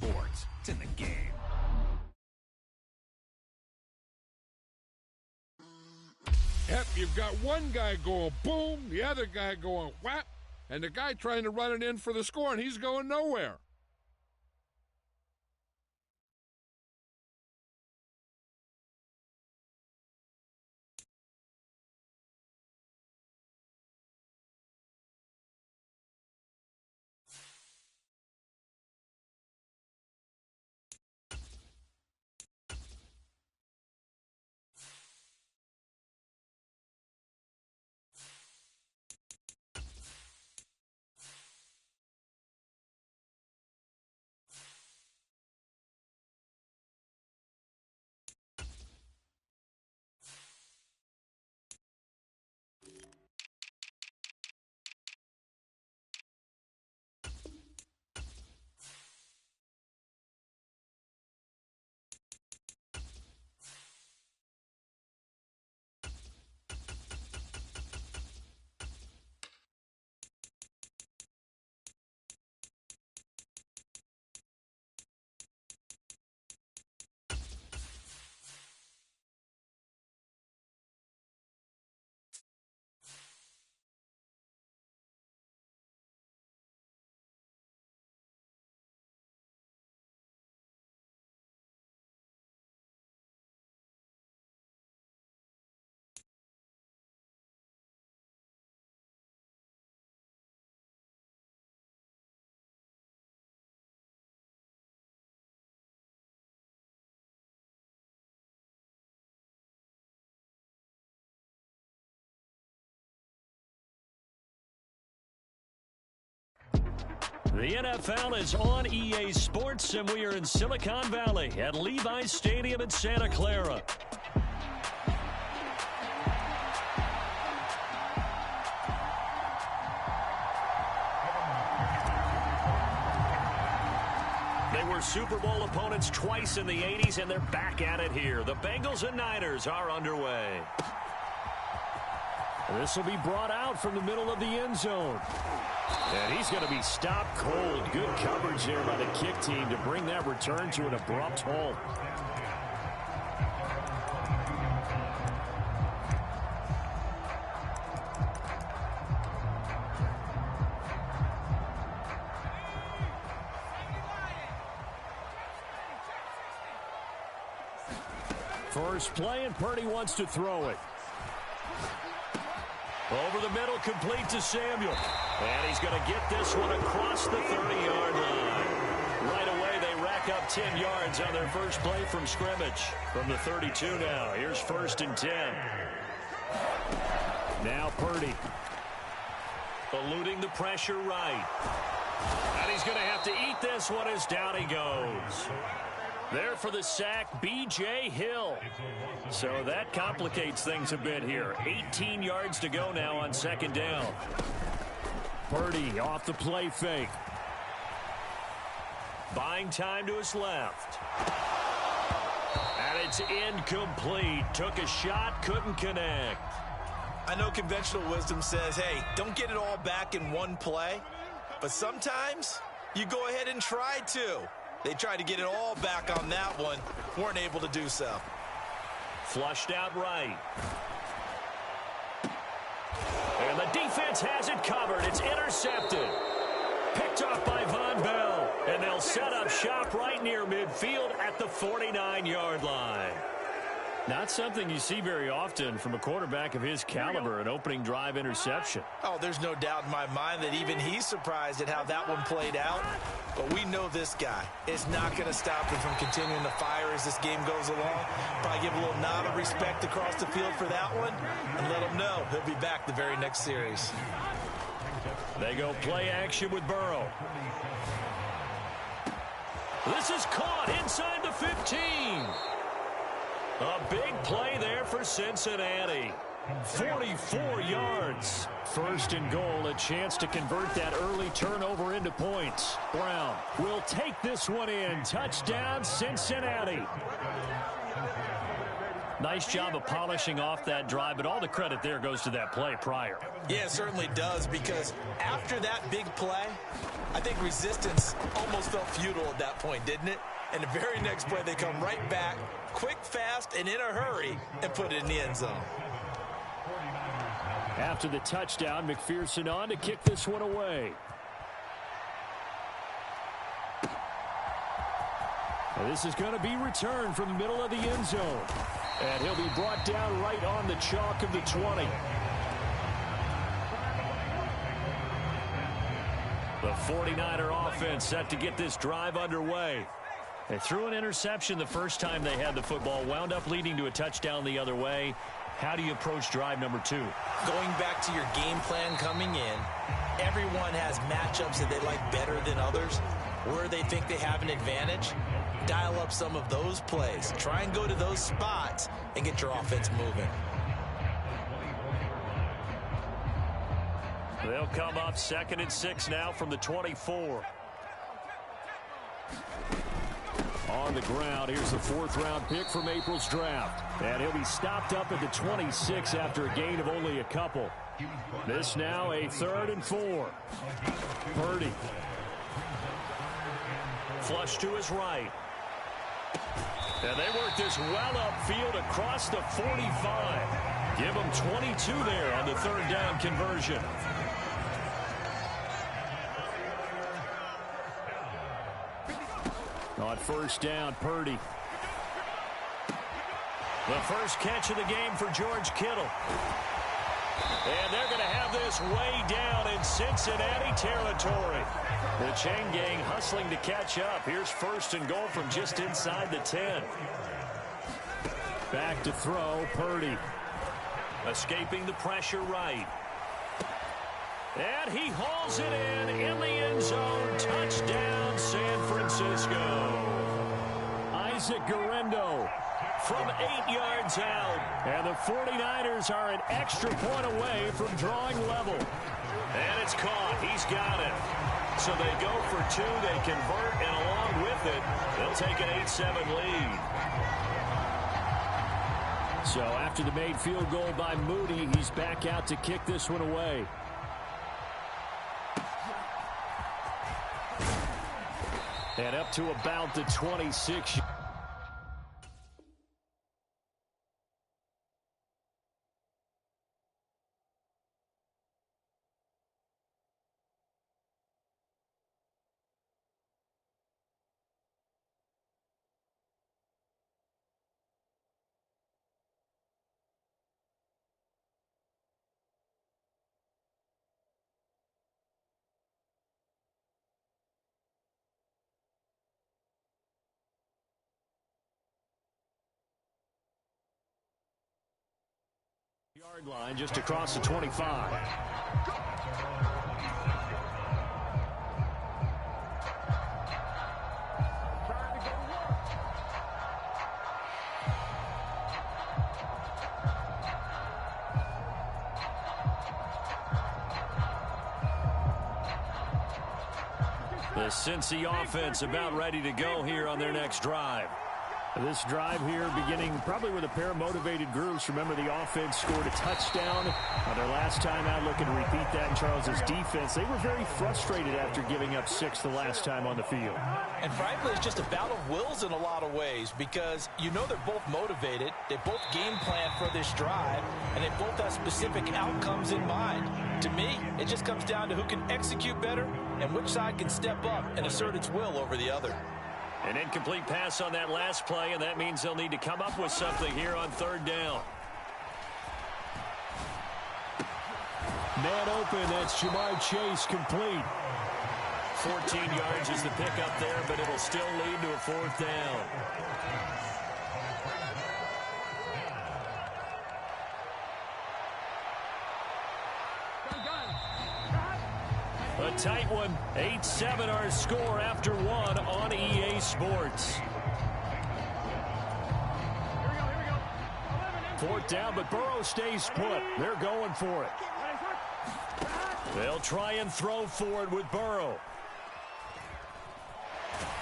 sports. It's in the game. Yep, you've got one guy going boom, the other guy going whap, and the guy trying to run it in for the score, and he's going nowhere. The NFL is on EA Sports, and we are in Silicon Valley at Levi's Stadium in Santa Clara. They were Super Bowl opponents twice in the 80s, and they're back at it here. The Bengals and Niners are underway. This will be brought out from the middle of the end zone. And he's going to be stopped cold. Good coverage there by the kick team to bring that return to an abrupt halt. First play, and Purdy wants to throw it. Over the middle, complete to Samuel. And he's going to get this one across the 30-yard line. Right away, they rack up 10 yards on their first play from scrimmage. From the 32 now, here's 1st and 10. Now Purdy. Eluding the pressure right. And he's going to have to eat this one as down he goes. There for the sack, B.J. Hill. So that complicates things a bit here. 18 yards to go now on 2nd down. Purdy off the play fake. Buying time to his left. And it's incomplete. Took a shot, couldn't connect. I know conventional wisdom says, hey, don't get it all back in one play. But sometimes you go ahead and try to. They tried to get it all back on that one. Weren't able to do so. Flushed out right. And the defense has it covered. It's intercepted. Picked off by Von Bell. And they'll set up shop right near midfield at the 49-yard line. Not something you see very often from a quarterback of his caliber, an opening drive interception. Oh, there's no doubt in my mind that even he's surprised at how that one played out. But we know this guy is not going to stop him from continuing to fire as this game goes along. Probably give a little nod of respect across the field for that one and let him know he'll be back the very next series. They go play action with Burrow. This is caught inside the 15. A big play there for Cincinnati. 44 yards. 1st and goal, a chance to convert that early turnover into points. Brown will take this one in. Touchdown, Cincinnati. Nice job of polishing off that drive, but all the credit there goes to that play prior. Yeah, it certainly does, because after that big play, I think resistance almost felt futile at that point, didn't it? And the very next play, they come right back, quick, fast, and in a hurry, and put it in the end zone. After the touchdown, McPherson on to kick this one away. And this is going to be returned from the middle of the end zone. And he'll be brought down right on the chalk of the 20. The 49er offense set to get this drive underway. They threw an interception the first time they had the football, wound up leading to a touchdown the other way. How do you approach drive number 2? Going back to your game plan coming in, everyone has matchups that they like better than others. Where they think they have an advantage, dial up some of those plays. Try and go to those spots and get your offense moving. They'll come up 2nd and 6 now from the 24. On the ground, here's the 4th-round pick from April's draft. And he'll be stopped up at the 26 after a gain of only a couple. This now a 3rd and 4. Purdy. Flush to his right. And they work this well upfield across the 45. Give them 22 there on the 3rd down conversion. On 1st down, Purdy. The first catch of the game for George Kittle. And they're going to have this way down in Cincinnati territory. The chain gang hustling to catch up. Here's 1st and goal from just inside the 10. Back to throw, Purdy. Escaping the pressure right. And he hauls it in the end zone. Touchdown, San Francisco. Isaac Guerrero from 8 yards out. And the 49ers are an extra point away from drawing level. And it's caught. He's got it. So they go for 2. They convert, and along with it, they'll take an 8-7 lead. So after the made field goal by Moody, he's back out to kick this one away. And up to about the 26. Yard line just across the 25. The Cincy offense about ready to go here on their next drive. This drive here beginning probably with a pair of motivated groups. Remember, the offense scored a touchdown on their last time out, looking to repeat that in Charles's defense. They were very frustrated after giving up 6 the last time on the field. And frankly, it's just a battle of wills in a lot of ways, because you know they're both motivated. They both game plan for this drive, and they both have specific outcomes in mind. To me, it just comes down to who can execute better and which side can step up and assert its will over the other. An incomplete pass on that last play, and that means they'll need to come up with something here on 3rd down. Man open, that's Jamar Chase, complete. 14 yards is the pickup there, but it'll still lead to a 4th down. A tight one. 8-7 our score after 1 on EA Sports. 4th down, but Burrow stays put. They're going for it. They'll try and throw for it with Burrow.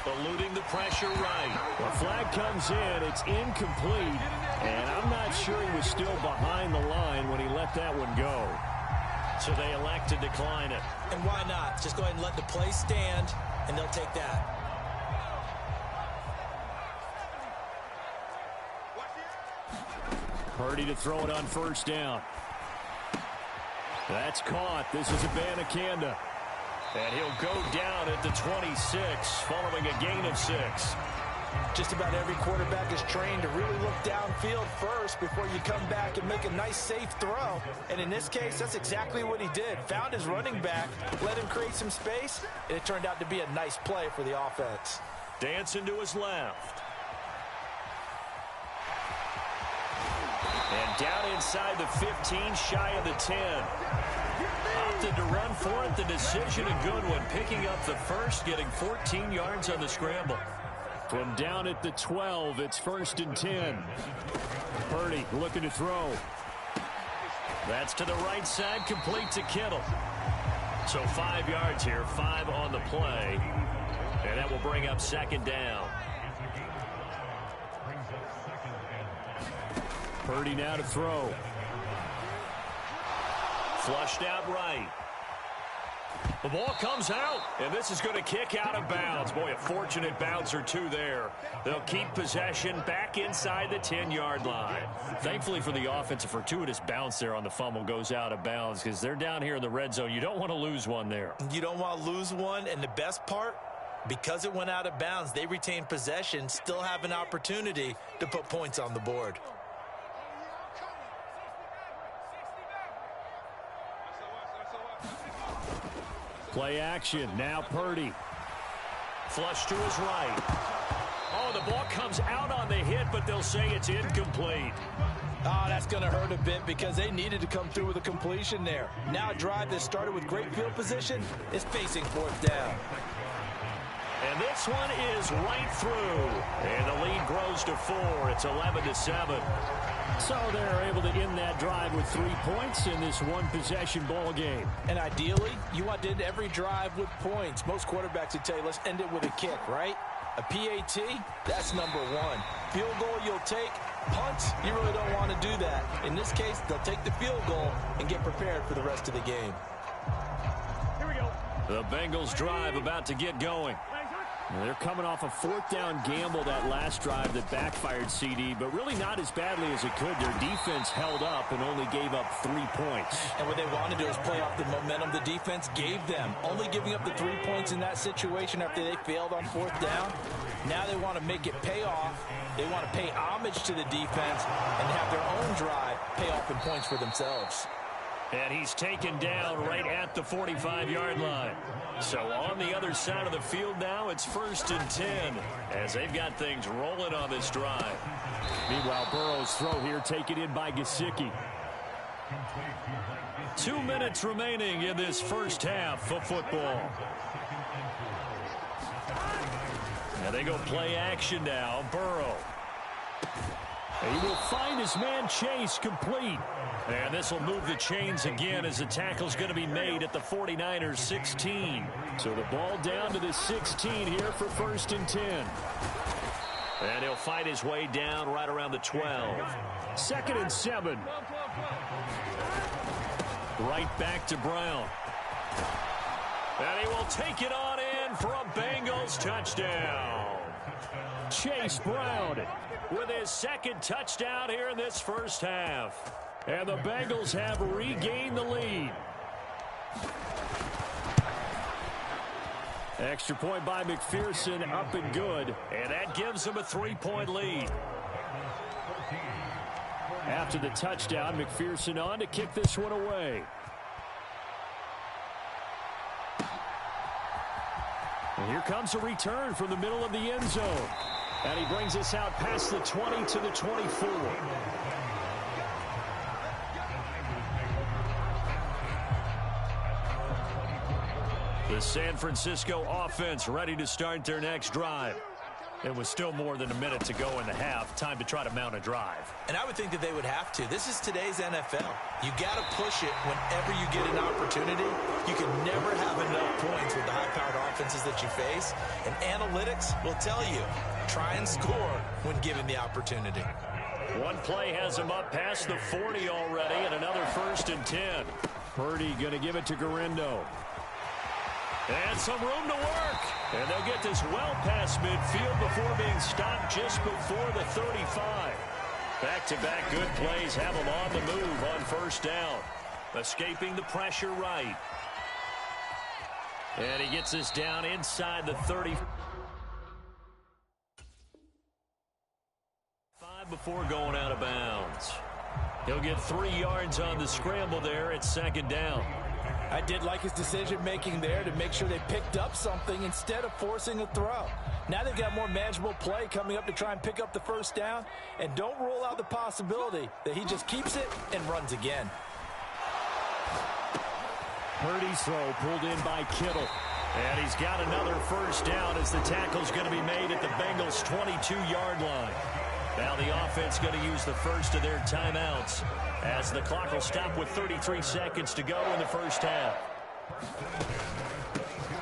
Eluding the pressure right. The flag comes in. It's incomplete. And I'm not sure he was still behind the line when he let that one go. So they elect to decline it. And why not? Just go ahead and let the play stand, and they'll take that. Purdy to throw it on first down. That's caught. This is Abanikanda. And he'll go down at the 26 following a gain of 6. Just about every quarterback is trained to really look downfield first before you come back and make a nice, safe throw. And in this case, that's exactly what he did. Found his running back, let him create some space, and it turned out to be a nice play for the offense. Dancing to his left. And down inside the 15, shy of the 10. Opted to run for it. The decision a good one. Picking up the first, getting 14 yards on the scramble. From down at the 12, it's 1st and 10. Purdy looking to throw. That's to the right side, complete to Kittle. So 5 yards here, 5 on the play. And that will bring up 2nd down. Purdy now to throw. Flushed out right. The ball comes out, and this is going to kick out of bounds. Boy, a fortunate bounce or two there. They'll keep possession back inside the 10-yard line. Thankfully for the offense, a fortuitous bounce there on the fumble goes out of bounds because they're down here in the red zone. You don't want to lose one there. You don't want to lose one, and the best part, because it went out of bounds, they retain possession, still have an opportunity to put points on the board. Play action. Now Purdy. Flush to his right. Oh, the ball comes out on the hit, but they'll say it's incomplete. Oh, that's going to hurt a bit because they needed to come through with a completion there. Now a drive that started with great field position is facing 4th down. And this one is right through. And the lead grows to 4. It's 11-7. So they're able to end that drive with 3 points in this one-possession ball game. And ideally, you want to end every drive with points. Most quarterbacks would tell you, let's end it with a kick, right? A PAT, that's number 1. Field goal you'll take. Punts, you really don't want to do that. In this case, they'll take the field goal and get prepared for the rest of the game. Here we go. The Bengals drive about to get going. They're coming off a 4th down gamble that last drive that backfired, CD, but really not as badly as it could. Their defense held up and only gave up 3 points. And what they want to do is play off the momentum the defense gave them. Only giving up the 3 points in that situation after they failed on 4th down. Now they want to make it pay off. They want to pay homage to the defense and have their own drive pay off in points for themselves. And he's taken down right at the 45-yard line. So on the other side of the field now, it's 1st and 10 as they've got things rolling on this drive. Meanwhile, Burrow's throw here taken in by Gesicki. 2 minutes remaining in this first half of football. Now they go play action now. Burrow. He will find his man Chase complete. And this will move the chains again as the tackle's going to be made at the 49ers 16. So the ball down to the 16 here for 1st and 10. And he'll fight his way down right around the 12. 2nd and 7. Right back to Brown. And he will take it on in for a Bengals touchdown. Chase Brown with his 2nd touchdown here in this first half. And the Bengals have regained the lead. Extra point by McPherson, up and good. And that gives them a 3-point lead. After the touchdown, McPherson on to kick this one away. And here comes a return from the middle of the end zone. And he brings us out past the 20 to the 24. The San Francisco offense ready to start their next drive. It was still more than a minute to go in the half. Time to try to mount a drive. And I would think that they would have to. This is today's NFL. You got to push it whenever you get an opportunity. You can never have enough points with the high-powered offenses that you face. And analytics will tell you, try and score when given the opportunity. One play has him up past the 40 already, and another 1st and 10. Purdy going to give it to Garindo. And some room to work. And they'll get this well past midfield before being stopped just before the 35. Back-to-back good plays have him on the move on 1st down. Escaping the pressure right. And he gets this down inside the 30. Before going out of bounds. He'll get 3 yards on the scramble there at 2nd down. I did like his decision-making there to make sure they picked up something instead of forcing a throw. Now they've got more manageable play coming up to try and pick up the 1st down, and don't rule out the possibility that he just keeps it and runs again. Purdy's throw pulled in by Kittle. And he's got another 1st down as the tackle's going to be made at the Bengals' 22-yard line. Now the offense going to use the first of their timeouts as the clock will stop with 33 seconds to go in the 1st half.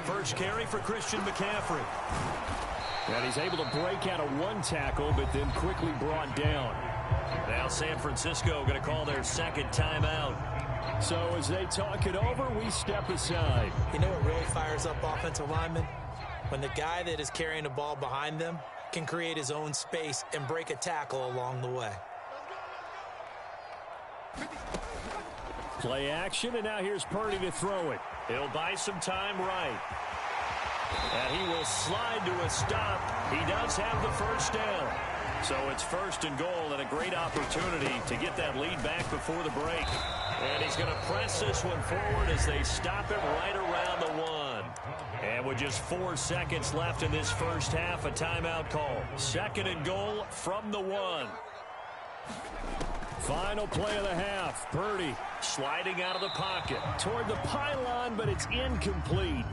First carry for Christian McCaffrey. And he's able to break out of 1 tackle, but then quickly brought down. Now San Francisco going to call their 2nd timeout. So as they talk it over, we step aside. You know what really fires up offensive linemen? When the guy that is carrying the ball behind them can create his own space and break a tackle along the way. Play action, and now here's Purdy to throw it. He'll buy some time right. And he will slide to a stop. He does have the 1st down. So it's 1st and goal and a great opportunity to get that lead back before the break. And he's going to press this one forward as they stop him right around the 1. And with just 4 seconds left in this 1st half, a timeout call. 2nd and goal from the 1. Final play of the half. Purdy sliding out of the pocket toward the pylon, but it's incomplete.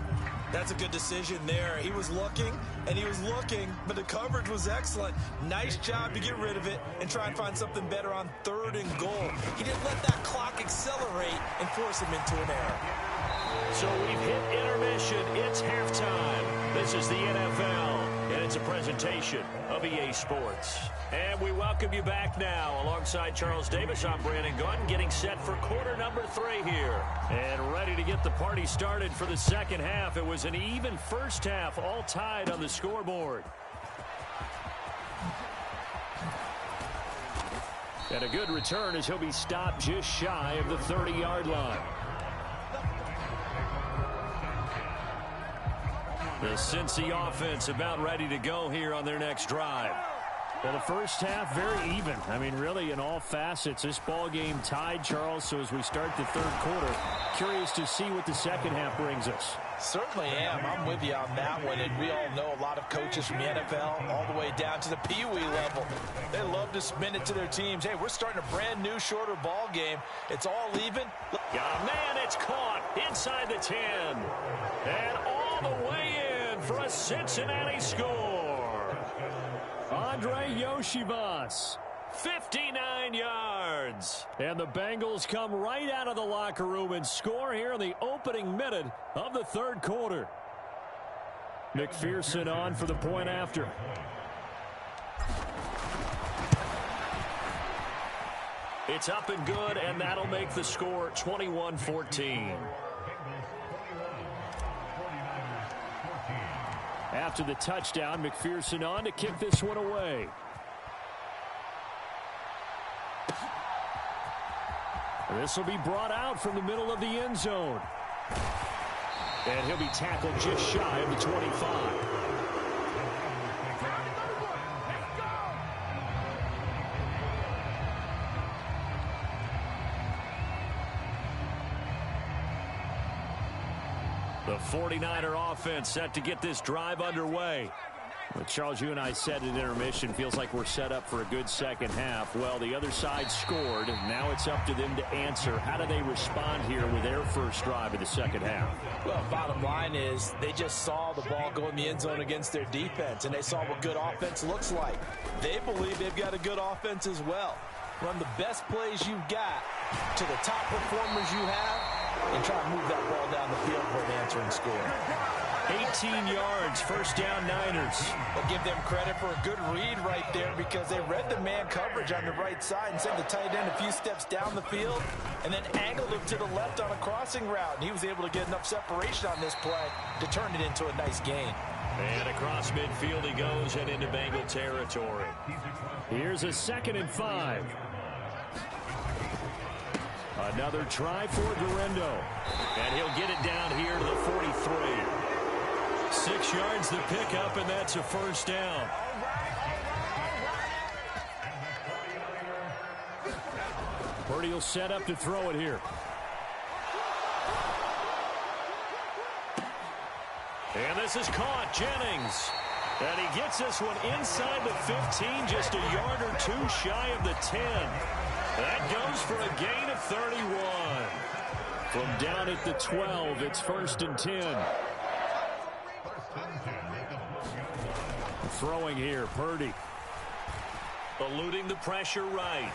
That's a good decision there. He was looking, and he was looking, but the coverage was excellent. Nice job to get rid of it and try and find something better on 3rd and goal. He didn't let that clock accelerate and force him into an error. So we've hit intermission. It's halftime. This is the NFL, and it's a presentation of EA Sports. And we welcome you back now. Alongside Charles Davis, I'm Brandon Gunn, getting set for quarter number 3 here. And ready to get the party started for the 2nd half. It was an even 1st half, all tied on the scoreboard. And a good return as he'll be stopped just shy of the 30-yard line. The Cincy offense about ready to go here on their next drive. Well, the 1st half, very even. I mean, really, in all facets, this ball game tied, Charles. So as we start the 3rd quarter, curious to see what the 2nd half brings us. Certainly am. I'm with you on that one. And we all know a lot of coaches from the NFL all the way down to the Pee Wee level. They love to spin it to their teams. Hey, we're starting a brand new, shorter ball game. It's all even. Got a man. It's caught inside the 10. And all the way in for a Cincinnati score. Andre Yoshivas, 59 yards. And the Bengals come right out of the locker room and score here in the opening minute of the 3rd quarter. McPherson on for the point after. It's up and good, and that'll make the score 21-14. After the touchdown, McPherson on to kick this one away. This will be brought out from the middle of the end zone. And he'll be tackled just shy of the 25. The 49er offense set to get this drive underway. Well, Charles, you and I said at intermission, feels like we're set up for a good 2nd half. Well, the other side scored, and now it's up to them to answer. How do they respond here with their first drive of the 2nd half? Well, bottom line is they just saw the ball go in the end zone against their defense, and they saw what good offense looks like. They believe they've got a good offense as well. Run the best plays you've got to the top performers you have, and try to move that ball down the field for an answering score. 18 yards, first down Niners. I'll give them credit for a good read right there because they read the man coverage on the right side and sent the tight end a few steps down the field and then angled him to the left on a crossing route. And he was able to get enough separation on this play to turn it into a nice gain. And across midfield he goes and into Bengal territory. Here's a 2nd and 5. Another try for Guerrero. And he'll get it down here to the 43. 6 yards the pickup, and that's a first down. Purdy will set up to throw it here. And this is caught. Jennings. And he gets this one inside the 15, just a yard or two shy of the 10. That goes for a gain of 31. From down at the 12, it's 1st and 10. Throwing here, Purdy. Eluding the pressure right.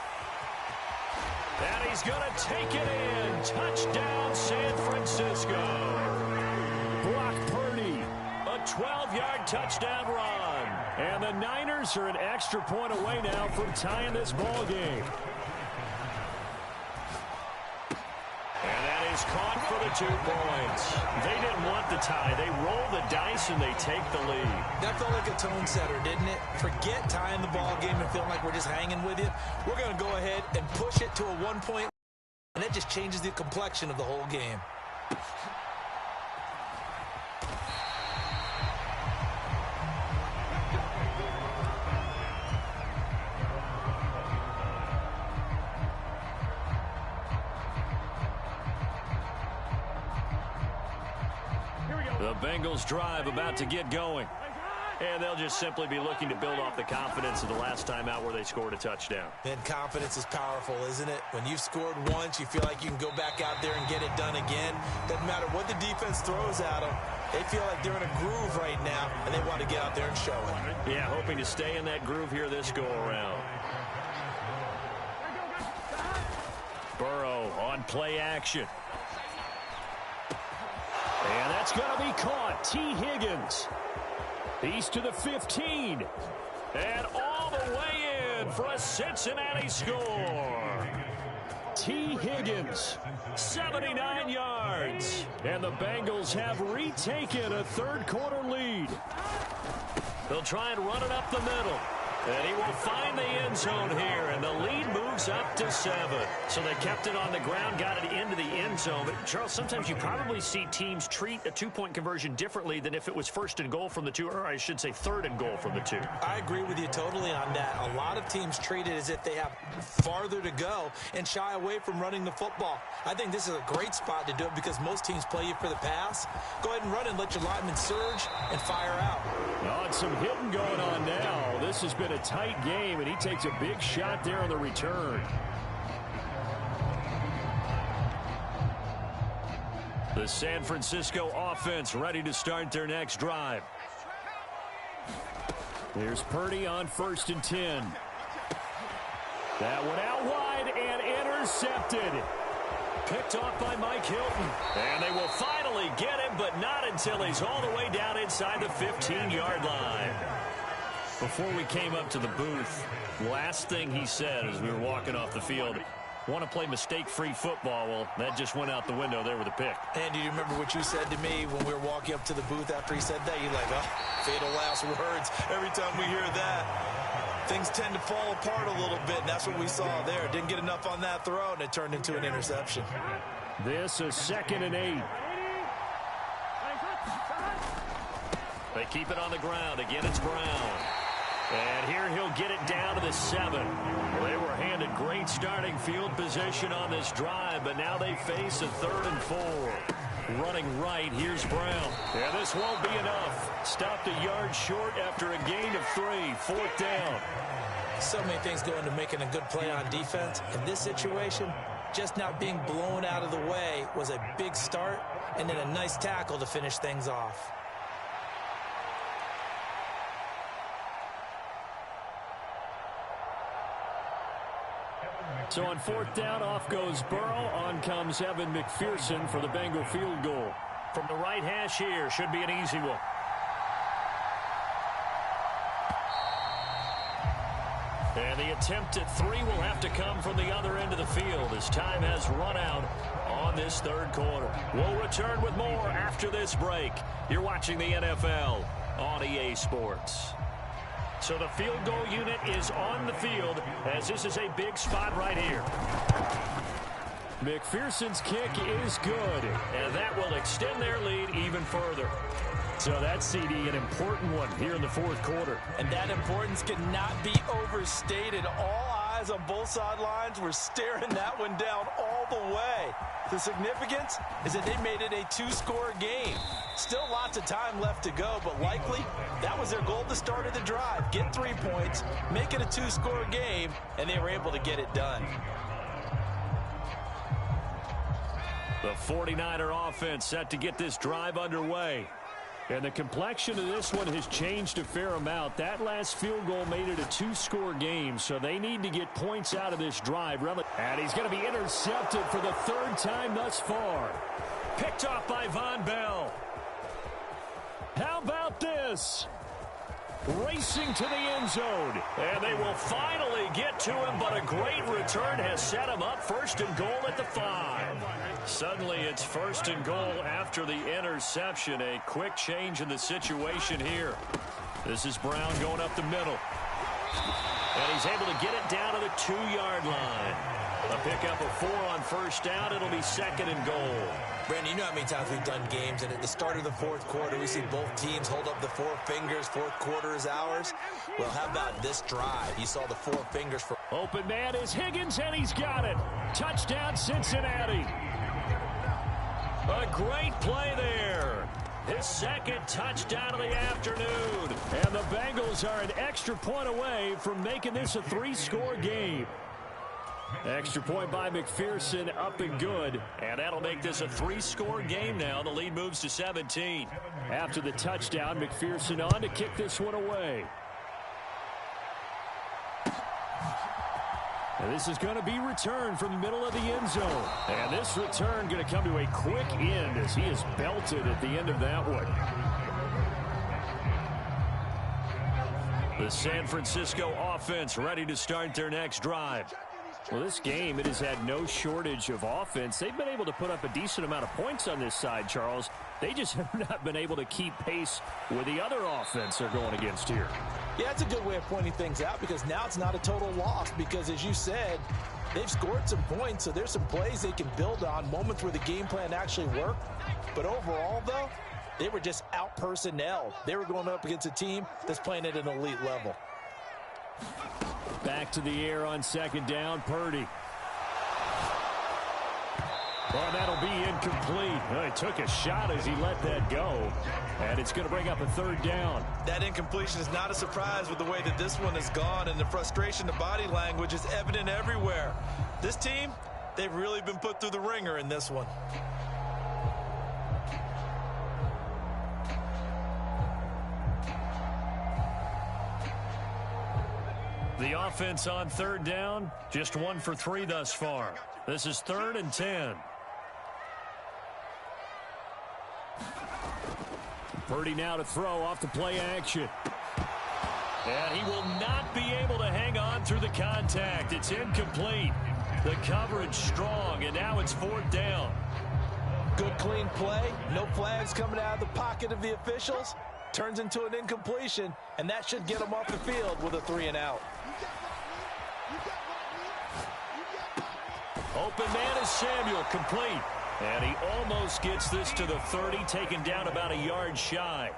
And he's going to take it in. Touchdown, San Francisco. Brock Purdy. A 12-yard touchdown run. And the Niners are an extra point away now from tying this ball game. And that is caught for the 2 points. They didn't want the tie. They roll the dice and they take the lead. That felt like a tone setter, didn't it? Forget tying the ball game and feeling like we're just hanging with you. We're going to go ahead and push it to a 1-point, and that just changes the complexion of the whole game. The Bengals drive about to get going. And they'll just simply be looking to build off the confidence of the last time out where they scored a touchdown. And confidence is powerful, isn't it? When you've scored once, you feel like you can go back out there and get it done again. Doesn't matter what the defense throws at them. They feel like they're in a groove right now, and they want to get out there and show it. Yeah, hoping to stay in that groove here this go-around. Burrow on play action. And that's going to be caught. T. Higgins. He's to the 15. And all the way in for a Cincinnati score. T. Higgins, 79 yards. And the Bengals have retaken a third-quarter lead. They'll try and run it up the middle. And he will find the end zone here, and the lead moves up to 7. So they kept it on the ground, got it into the end zone. But, Charles, sometimes you probably see teams treat a two-point conversion differently than if it was 1st and goal from the 2, or I should say 3rd and goal from the 2. I agree with you totally on that. A lot of teams treat it as if they have farther to go and shy away from running the football. I think this is a great spot to do it because most teams play you for the pass. Go ahead and run and let your linemen surge and fire out. Oh, and some hitting going on now. This has been a tight game, and he takes a big shot there on the return. The San Francisco offense ready to start their next drive. Here's Purdy on 1st and 10. That one out wide and intercepted. Picked off by Mike Hilton. And they will finally get him, but not until he's all the way down inside the 15-yard line. Before we came up to the booth, last thing he said as we were walking off the field, want to play mistake-free football. Well, that just went out the window there with a pick. And do you remember what you said to me when we were walking up to the booth after he said that? You're like, oh, fatal last words. Every time we hear that, things tend to fall apart a little bit, and that's what we saw there. Didn't get enough on that throw, and it turned into an interception. This is 2nd and 8. They keep it on the ground. Again, it's Brown. And here he'll get it down to the 7. Well, they were handed great starting field position on this drive, but now they face a 3rd and 4. Running right, here's Brown. Yeah, this won't be enough. Stopped a yard short after a gain of 3. 4th down. So many things go into making a good play on defense. In this situation, just not being blown out of the way was a big start, and then a nice tackle to finish things off. So on 4th down, off goes Burrow. On comes Evan McPherson for the Bengal field goal. From the right hash here, should be an easy one. And the attempt at three will have to come from the other end of the field as time has run out on this third quarter. We'll return with more after this break. You're watching the NFL on EA Sports. So the field goal unit is on the field as this is a big spot right here. McPherson's kick is good, and that will extend their lead even further. So that's, CD, an important one here in the fourth quarter. And that importance cannot be overstated. All eyes on both sidelines were staring that one down all the way. The significance is that they made it a two-score game. Still lots of time left to go, but likely that was their goal at the start of the drive. Get 3 points, make it a two-score game, and they were able to get it done. The 49er offense set to get this drive underway. And the complexion of this one has changed a fair amount. That last field goal made it a two-score game, so they need to get points out of this drive. And he's going to be intercepted for the third time thus far. Picked off by Von Bell. How about this? Racing to the end zone. And they will finally get to him, but a great return has set him up. First and goal at the 5. Suddenly it's first and goal after the interception. A quick change in the situation here. This is Brown going up the middle. And he's able to get it down to the 2-yard line. A pickup of 4 on first down. It'll be second and goal. Brandon, you know how many times we've done games, and at the start of the fourth quarter, we see both teams hold up the 4 fingers. Fourth quarter is ours. Well, how about this drive? You saw the 4 fingers for... Open man is Higgins, and he's got it. Touchdown, Cincinnati. A great play there. His second touchdown of the afternoon. And the Bengals are an extra point away from making this a 3-score game. Extra point by McPherson, up and good. And that'll make this a 3-score game now. The lead moves to 17. After the touchdown, McPherson on to kick this one away. And this is going to be returned from the middle of the end zone. And this return going to come to a quick end as he is belted at the end of that one. The San Francisco offense ready to start their next drive. Well, this game, it has had no shortage of offense. They've been able to put up a decent amount of points on this side, Charles. They just have not been able to keep pace with the other offense they're going against here. Yeah, that's a good way of pointing things out because now it's not a total loss because, as you said, they've scored some points, so there's some plays they can build on, moments where the game plan actually worked. But overall, though, they were just out-personnel. They were going up against a team that's playing at an elite level. Back to the air on second down, Purdy. Well, that'll be incomplete. Well, he took a shot as he let that go, and it's going to bring up a third down. That incompletion is not a surprise with the way that this one has gone, and the frustration, the body language is evident everywhere. This team, they've really been put through the ringer in this one. The offense on third down, just 1 for 3 thus far. This is 3rd and 10. Purdy now to throw off the play action. And he will not be able to hang on through the contact. It's incomplete. The coverage strong, and now it's 4th down. Good clean play. No flags coming out of the pocket of the officials. Turns into an incompletion, and that should get them off the field with a 3-and-out. Open man is Samuel, complete. And he almost gets this to the 30, taken down about a yard shy.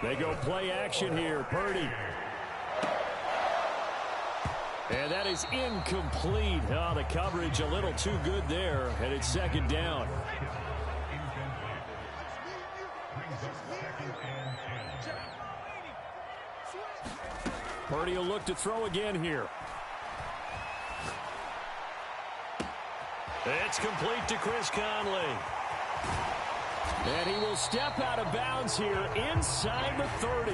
They go play action here, Purdy. And that is incomplete. Oh, the coverage a little too good there, and it's 2nd down. Purdy will look to throw again here. It's complete to Chris Conley. And he will step out of bounds here inside the 30.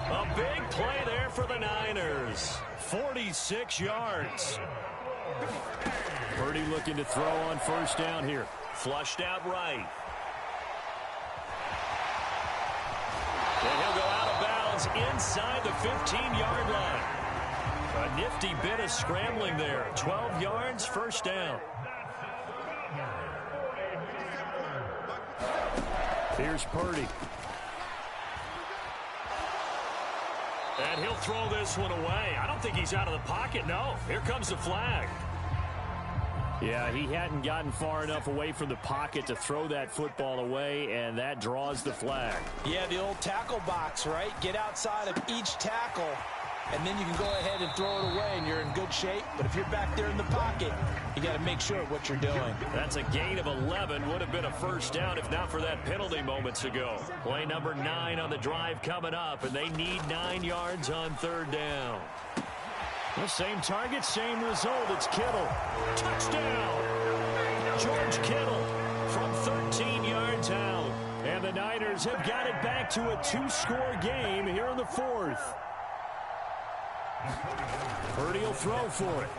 A big play there for the Niners. 46 yards. Purdy looking to throw on first down here. Flushed out right. And he'll go out of bounds inside the 15-yard line. A nifty bit of scrambling there. 12 yards, first down. Here's Purdy. And he'll throw this one away. I don't think he's out of the pocket, no. Here comes the flag. Yeah, he hadn't gotten far enough away from the pocket to throw that football away, and that draws the flag. Yeah, the old tackle box, right? Get outside of each tackle, and then you can go ahead and throw it away, and you're in good shape. But if you're back there in the pocket, you got to make sure of what you're doing. That's a gain of 11. Would have been a first down if not for that penalty moments ago. Play number 9 on the drive coming up, and they need 9 yards on third down. The same target, same result. It's Kittle. Touchdown! George Kittle from 13 yards out. And the Niners have got it back to a 2-score game here in the fourth. Purdy will throw for it.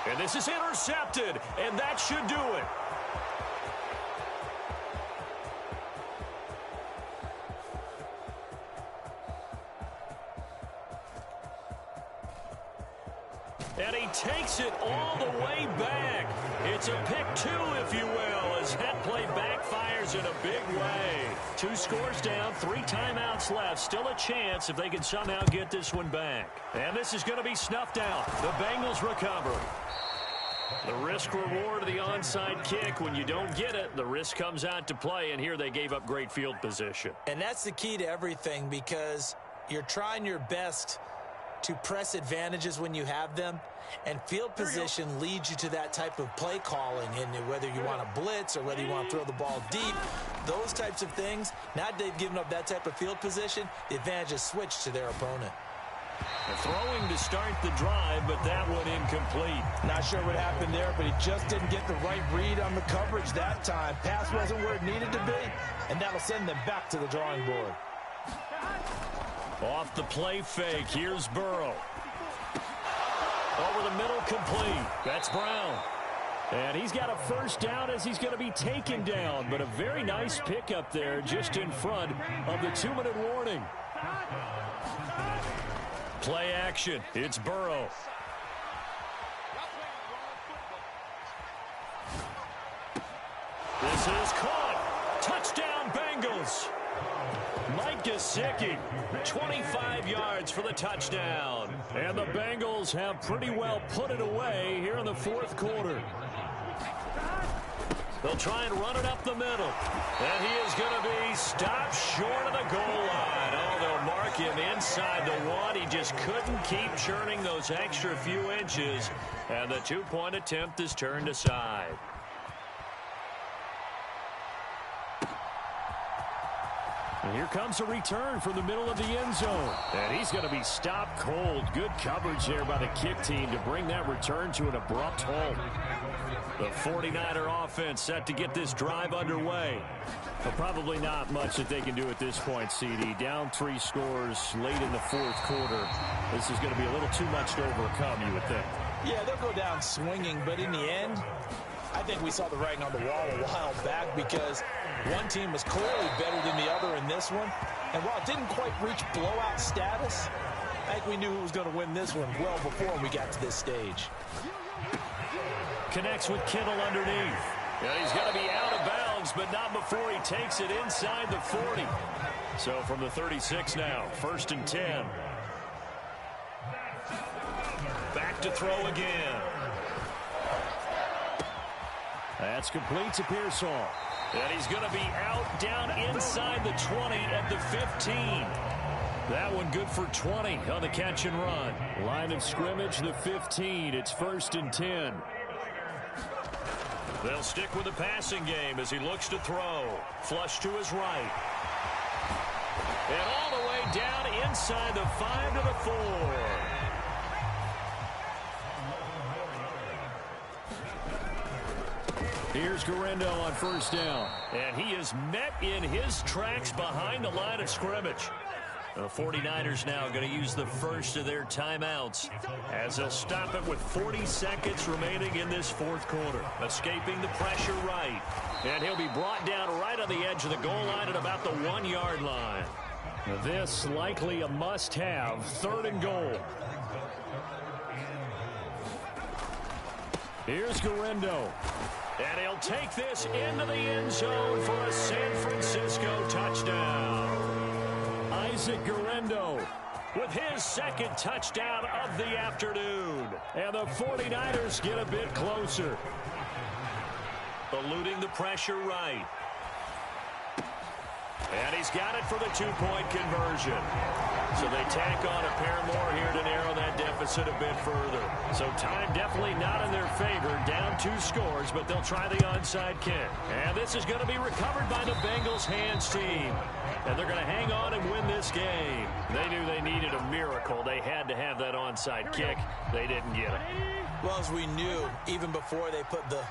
And this is intercepted, and that should do it. And he takes it all the way back. It's a pick 2, if you will, as that play backfires in a big way. 2 scores down, 3 timeouts left. Still a chance if they can somehow get this one back. And this is going to be snuffed out. The Bengals recover. The risk-reward of the onside kick. When you don't get it, the risk comes out to play, and here they gave up great field position. And that's the key to everything, because you're trying your best to press advantages when you have them, and field position leads you to that type of play calling. And whether you want to blitz or whether you want to throw the ball deep, those types of things, now that they've given up that type of field position, the advantage is switched to their opponent. Throwing to start the drive, but that one incomplete. Not sure what happened there, but he just didn't get the right read on the coverage that time. Pass wasn't where it needed to be, and that'll send them back to the drawing board. Off the play fake, here's Burrow. Over the middle, complete. That's Brown. And he's got a first down as he's going to be taken down, but a very nice pickup there just in front of the 2-minute warning. Play action, it's Burrow. This is caught. Touchdown, Bengals. Mike Gesicki, 25 yards for the touchdown. And the Bengals have pretty well put it away here in the fourth quarter. They'll try and run it up the middle. And he is going to be stopped short of the goal line. Oh, they'll mark him inside the 1. He just couldn't keep churning those extra few inches. And the 2-point attempt is turned aside. And here comes a return from the middle of the end zone. And he's going to be stopped cold. Good coverage there by the kick team to bring that return to an abrupt halt. The 49er offense set to get this drive underway. But probably not much that they can do at this point, CD. Down 3 scores late in the fourth quarter. This is going to be a little too much to overcome, you would think. Yeah, they'll go down swinging, but in the end, I think we saw the writing on the wall a while back, because one team was clearly better than the other in this one. And while it didn't quite reach blowout status, I think we knew who was going to win this one well before we got to this stage. Connects with Kittle underneath. And he's going to be out of bounds, but not before he takes it inside the 40. So from the 36 now, 1st and 10. Back to throw again. That's complete to Pearsall. And he's going to be out down inside the 20 at the 15. That one good for 20 on the catch and run. Line of scrimmage, the 15. It's 1st and 10. They'll stick with the passing game as he looks to throw. Flush to his right. And all the way down inside the 5 to the 4. Here's Guerrero on first down. And he is met in his tracks behind the line of scrimmage. The 49ers now going to use the first of their timeouts as they'll stop it with 40 seconds remaining in this fourth quarter. Escaping the pressure right. And he'll be brought down right on the edge of the goal line at about the 1-yard line. This likely a must-have, 3rd and goal. Here's Guerrero. And he'll take this into the end zone for a San Francisco touchdown. Isaac Guerrero with his 2nd touchdown of the afternoon. And the 49ers get a bit closer. Eluding the pressure right. And he's got it for the 2-point conversion. So they tack on a pair more here to narrow that deficit a bit further. So time definitely not in their favor. Down 2 scores, but they'll try the onside kick. And this is going to be recovered by the Bengals hands team. And they're going to hang on and win this game. They knew they needed a miracle. They had to have that onside kick. They didn't get it. Well, as we knew, even before they put the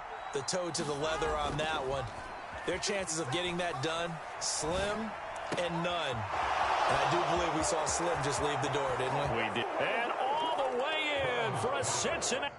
toe to the leather on that one, their chances of getting that done, slim and none. And I do believe we saw Slim just leave the door, didn't we? We did. And all the way in for a Cincinnati.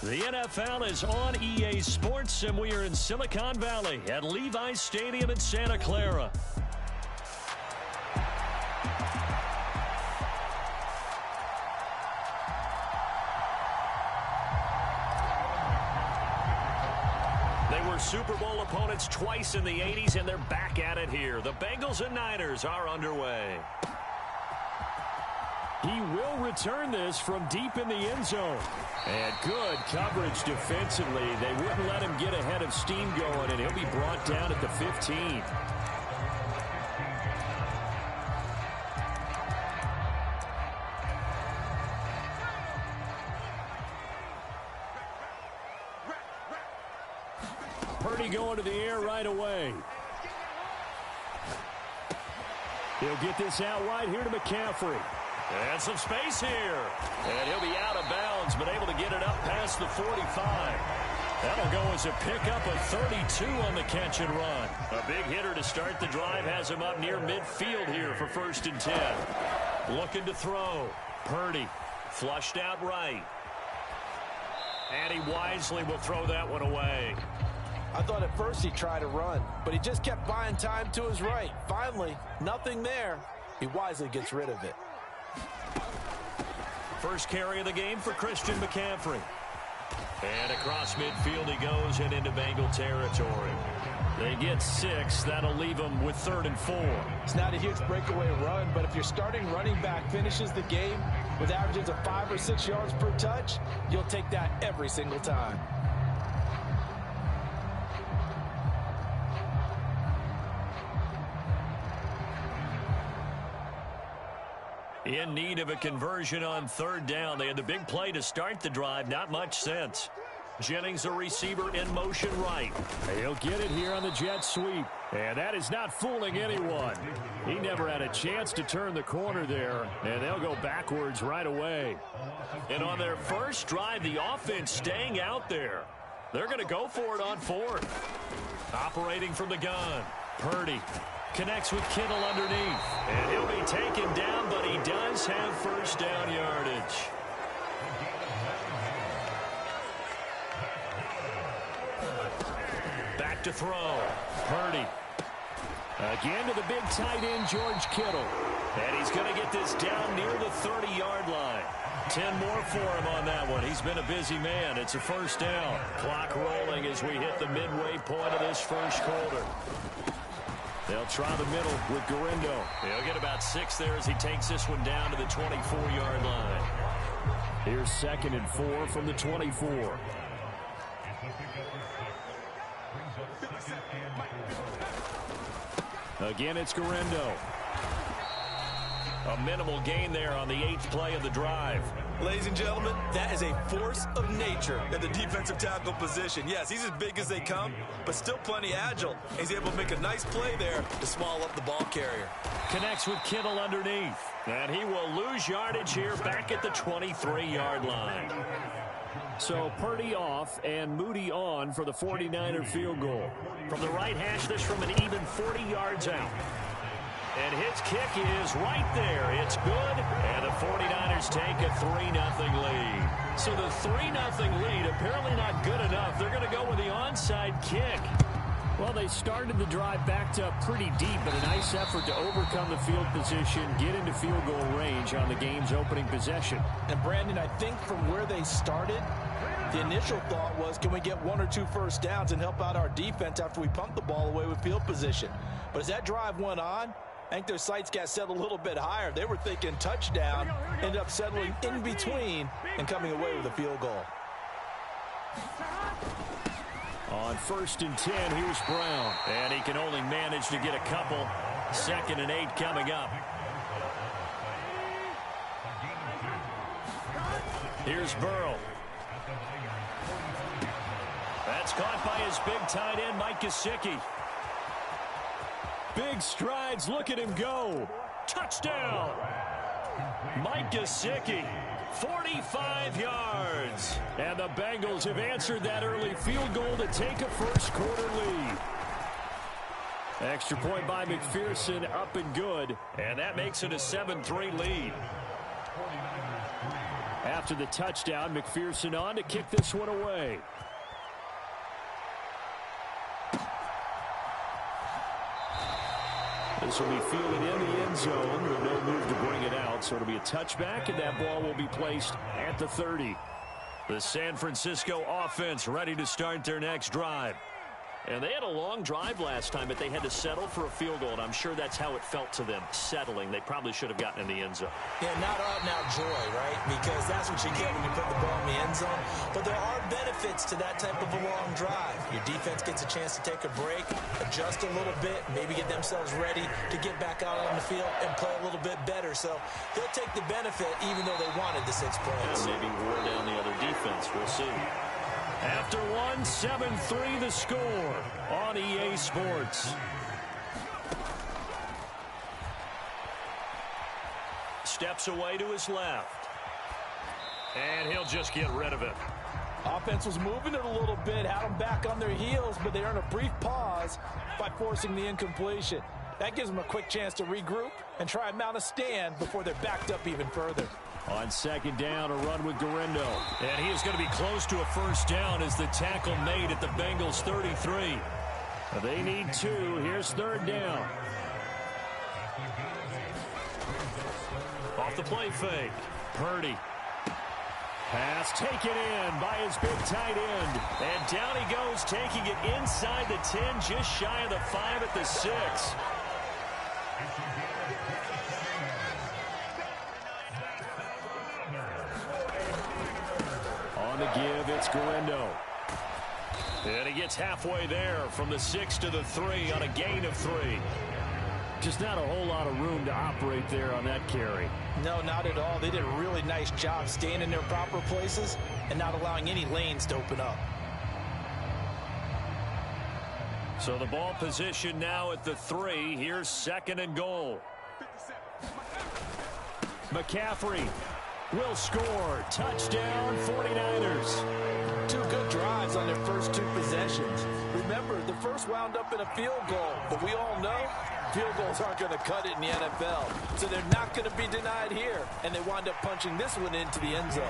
The NFL is on EA Sports, and we are in Silicon Valley at Levi's Stadium in Santa Clara. They were Super Bowl opponents twice in the 80s, and they're back at it here. The Bengals and Niners are underway. He will return this from deep in the end zone. And good coverage defensively. They wouldn't let him get ahead of steam going, and he'll be brought down at the 15. Purdy going to the air right away. He'll get this out right here to McCaffrey. And some space here. And he'll be out of bounds, but able to get it up past the 45. That'll go as a pickup of 32 on the catch and run. A big hitter to start the drive has him up near midfield here for 1st and 10. Looking to throw. Purdy flushed out right. And he wisely will throw that one away. I thought at first he tried to run, but he just kept buying time to his right. Finally, nothing there. He wisely gets rid of it. First carry of the game for Christian McCaffrey. And across midfield he goes and into Bengal territory. They get 6. That'll leave them with 3rd and 4. It's not a huge breakaway run, but if your starting running back finishes the game with averages of 5 or 6 yards per touch, you'll take that every single time. In need of a conversion on 3rd down. They had the big play to start the drive. Not much sense. Jennings, a receiver in motion right. He'll get it here on the jet sweep. And that is not fooling anyone. He never had a chance to turn the corner there, and they'll go backwards right away. And on their first drive, the offense staying out there. They're going to go for it on fourth. Operating from the gun. Purdy connects with Kittle underneath. And he'll be taken down, but he does have first down yardage. Back to throw. Purdy. Again to the big tight end, George Kittle. And he's going to get this down near the 30-yard line. 10 more for him on that one. He's been a busy man. It's a first down. Clock rolling as we hit the midway point of this first quarter. They'll try the middle with Garindo. He'll get about 6 there as he takes this one down to the 24-yard line. Here's 2nd and 4 from the 24. Again, it's Garindo. A minimal gain there on the 8th play of the drive. Ladies and gentlemen, that is a force of nature at the defensive tackle position. Yes, he's as big as they come, but still plenty agile. He's able to make a nice play there to swallow up the ball carrier. Connects with Kittle underneath. And he will lose yardage here back at the 23-yard line. So Purdy off and Moody on for the 49er field goal. From the right hash, this from an even 40 yards out. And his kick is right there. It's good. And the 49ers take a 3-0 lead. So the 3-0 lead apparently not good enough. They're going to go with the onside kick. Well, they started the drive backed up pretty deep, but a nice effort to overcome the field position, get into field goal range on the game's opening possession. And Brandon, I think from where they started, the initial thought was, can we get 1 or 2 first downs and help out our defense after we pump the ball away with field position? But as that drive went on, I think their sights got set a little bit higher. They were thinking touchdown, ended up settling in between and coming away with a field goal. On 1st and 10, here's Brown. And he can only manage to get a couple. 2nd and 8 coming up. Here's Burrow. That's caught by his big tight end, Mike Gesicki. Big strides. Look at him go. Touchdown. Mike Gesicki. 45 yards. And the Bengals have answered that early field goal to take a first quarter lead. Extra point by McPherson, up and good. And that makes it a 7-3 lead. After the touchdown, McPherson on to kick this one away. This will be fielded in the end zone with no move to bring it out. So it'll be a touchback, and that ball will be placed at the 30. The San Francisco offense ready to start their next drive. And they had a long drive last time, but they had to settle for a field goal, and I'm sure that's how it felt to them, settling. They probably should have gotten in the end zone. Yeah, not out-and-out joy, right? Because that's what you get when you put the ball in the end zone. But there are benefits to that type of a long drive. Your defense gets a chance to take a break, adjust a little bit, maybe get themselves ready to get back out on the field and play a little bit better. So they'll take the benefit even though they wanted the 6 points. And maybe wore down the other defense. We'll see. After 7-3 the score on EA Sports. Steps away to his left. And he'll just get rid of it. Offense was moving it a little bit, had them back on their heels, but they earn a brief pause by forcing the incompletion. That gives them a quick chance to regroup and try and mount a stand before they're backed up even further. On 2nd down, a run with Garindo. And he is going to be close to a first down as the tackle made at the Bengals 33. They need 2. Here's 3rd down. Off the play fake. Purdy. Pass taken in by his big tight end. And down he goes, taking it inside the 10, just shy of the 5 at the 6. On the give, it's Garindo. And he gets halfway there from the 6 to the 3 on a gain of 3. Just not a whole lot of room to operate there on that carry. No, not at all. They did a really nice job staying in their proper places and not allowing any lanes to open up. So the ball position now at the 3. Here's 2nd and goal. McCaffrey will score. Touchdown, 49ers. 2 good drives on their first 2 possessions. Remember, the first wound up in a field goal, but we all know field goals aren't going to cut it in the NFL. So they're not going to be denied here, and they wind up punching this one into the end zone.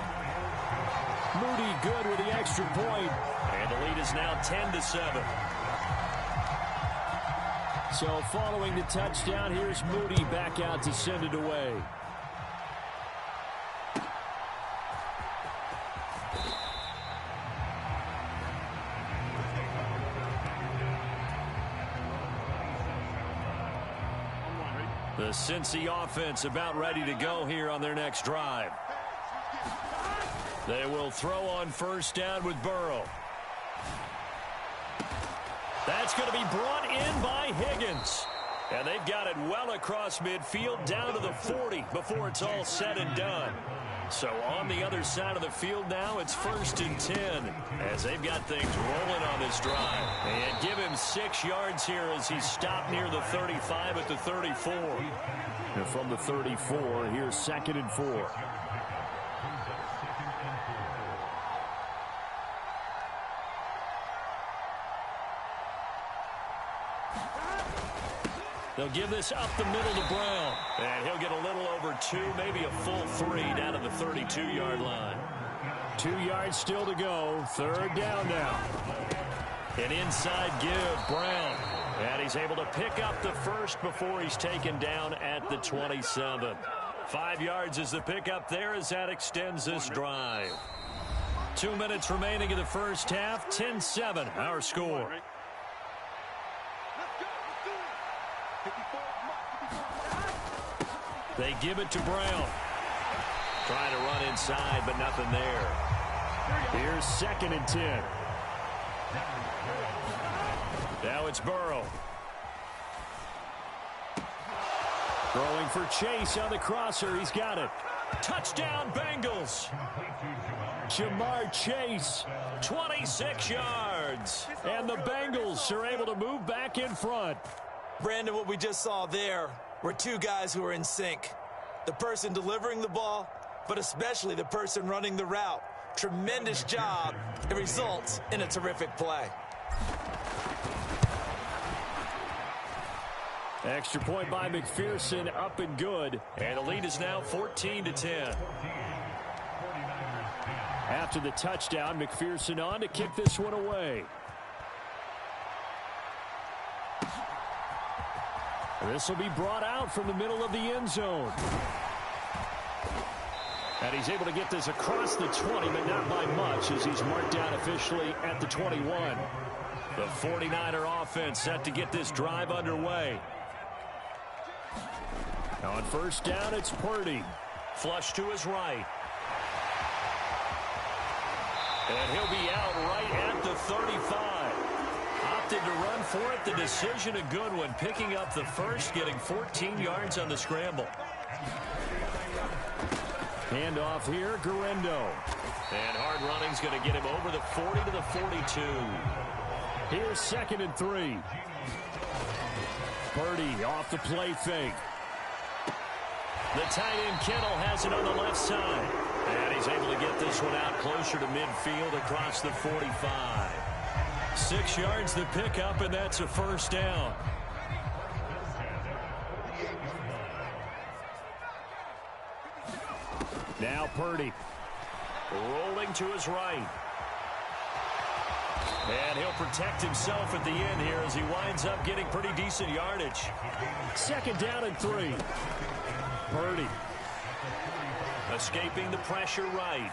Moody good with the extra point. And the lead is now 10-7. So following the touchdown, here's Moody back out to send it away. The Cincy offense about ready to go here on their next drive. They will throw on first down with Burrow. That's going to be brought in by Higgins. And they've got it well across midfield down to the 40 before it's all said and done. So on the other side of the field now, it's 1st and 10 as they've got things rolling on this drive. And give him 6 yards here as he stopped near the 35 at the 34. And from the 34, here's 2nd and 4. They'll give this up the middle to Brown. And he'll get a little over 2, maybe a full 3 down to the 32-yard line. 2 yards still to go. 3rd down now. An inside give, Brown. And he's able to pick up the first before he's taken down at the 27. 5 yards is the pickup there as that extends this drive. 2 minutes remaining in the first half. 10-7, our score. They give it to Brown. Trying to run inside, but nothing there. Here's 2nd and 10. Now it's Burrow. Throwing for Chase on the crosser. He's got it. Touchdown, Bengals. Jamar Chase. 26 yards. And the Bengals are able to move back in front. Brandon, what we just saw there were 2 guys who are in sync. The person delivering the ball, but especially the person running the route. Tremendous job. It results in a terrific play. Extra point by McPherson, up and good. And the lead is now 14-10. After the touchdown, McPherson on to kick this one away. This will be brought out from the middle of the end zone. And he's able to get this across the 20, but not by much as he's marked down officially at the 21. The 49er offense set to get this drive underway. On first down, it's Purdy. Flush to his right. And he'll be out right at the 35. Opted to run for it. The decision a good one. Picking up the first, getting 14 yards on the scramble. Handoff here, Guerrero. And hard running's going to get him over the 40 to the 42. Here's 2nd and 3. Purdy off the play fake. The tight end Kittle has it on the left side. And he's able to get this one out closer to midfield across the 45. 6 yards the pickup, and that's a first down. Now Purdy. Rolling to his right. And he'll protect himself at the end here as he winds up getting pretty decent yardage. 2nd down and 3. Purdy. Escaping the pressure right.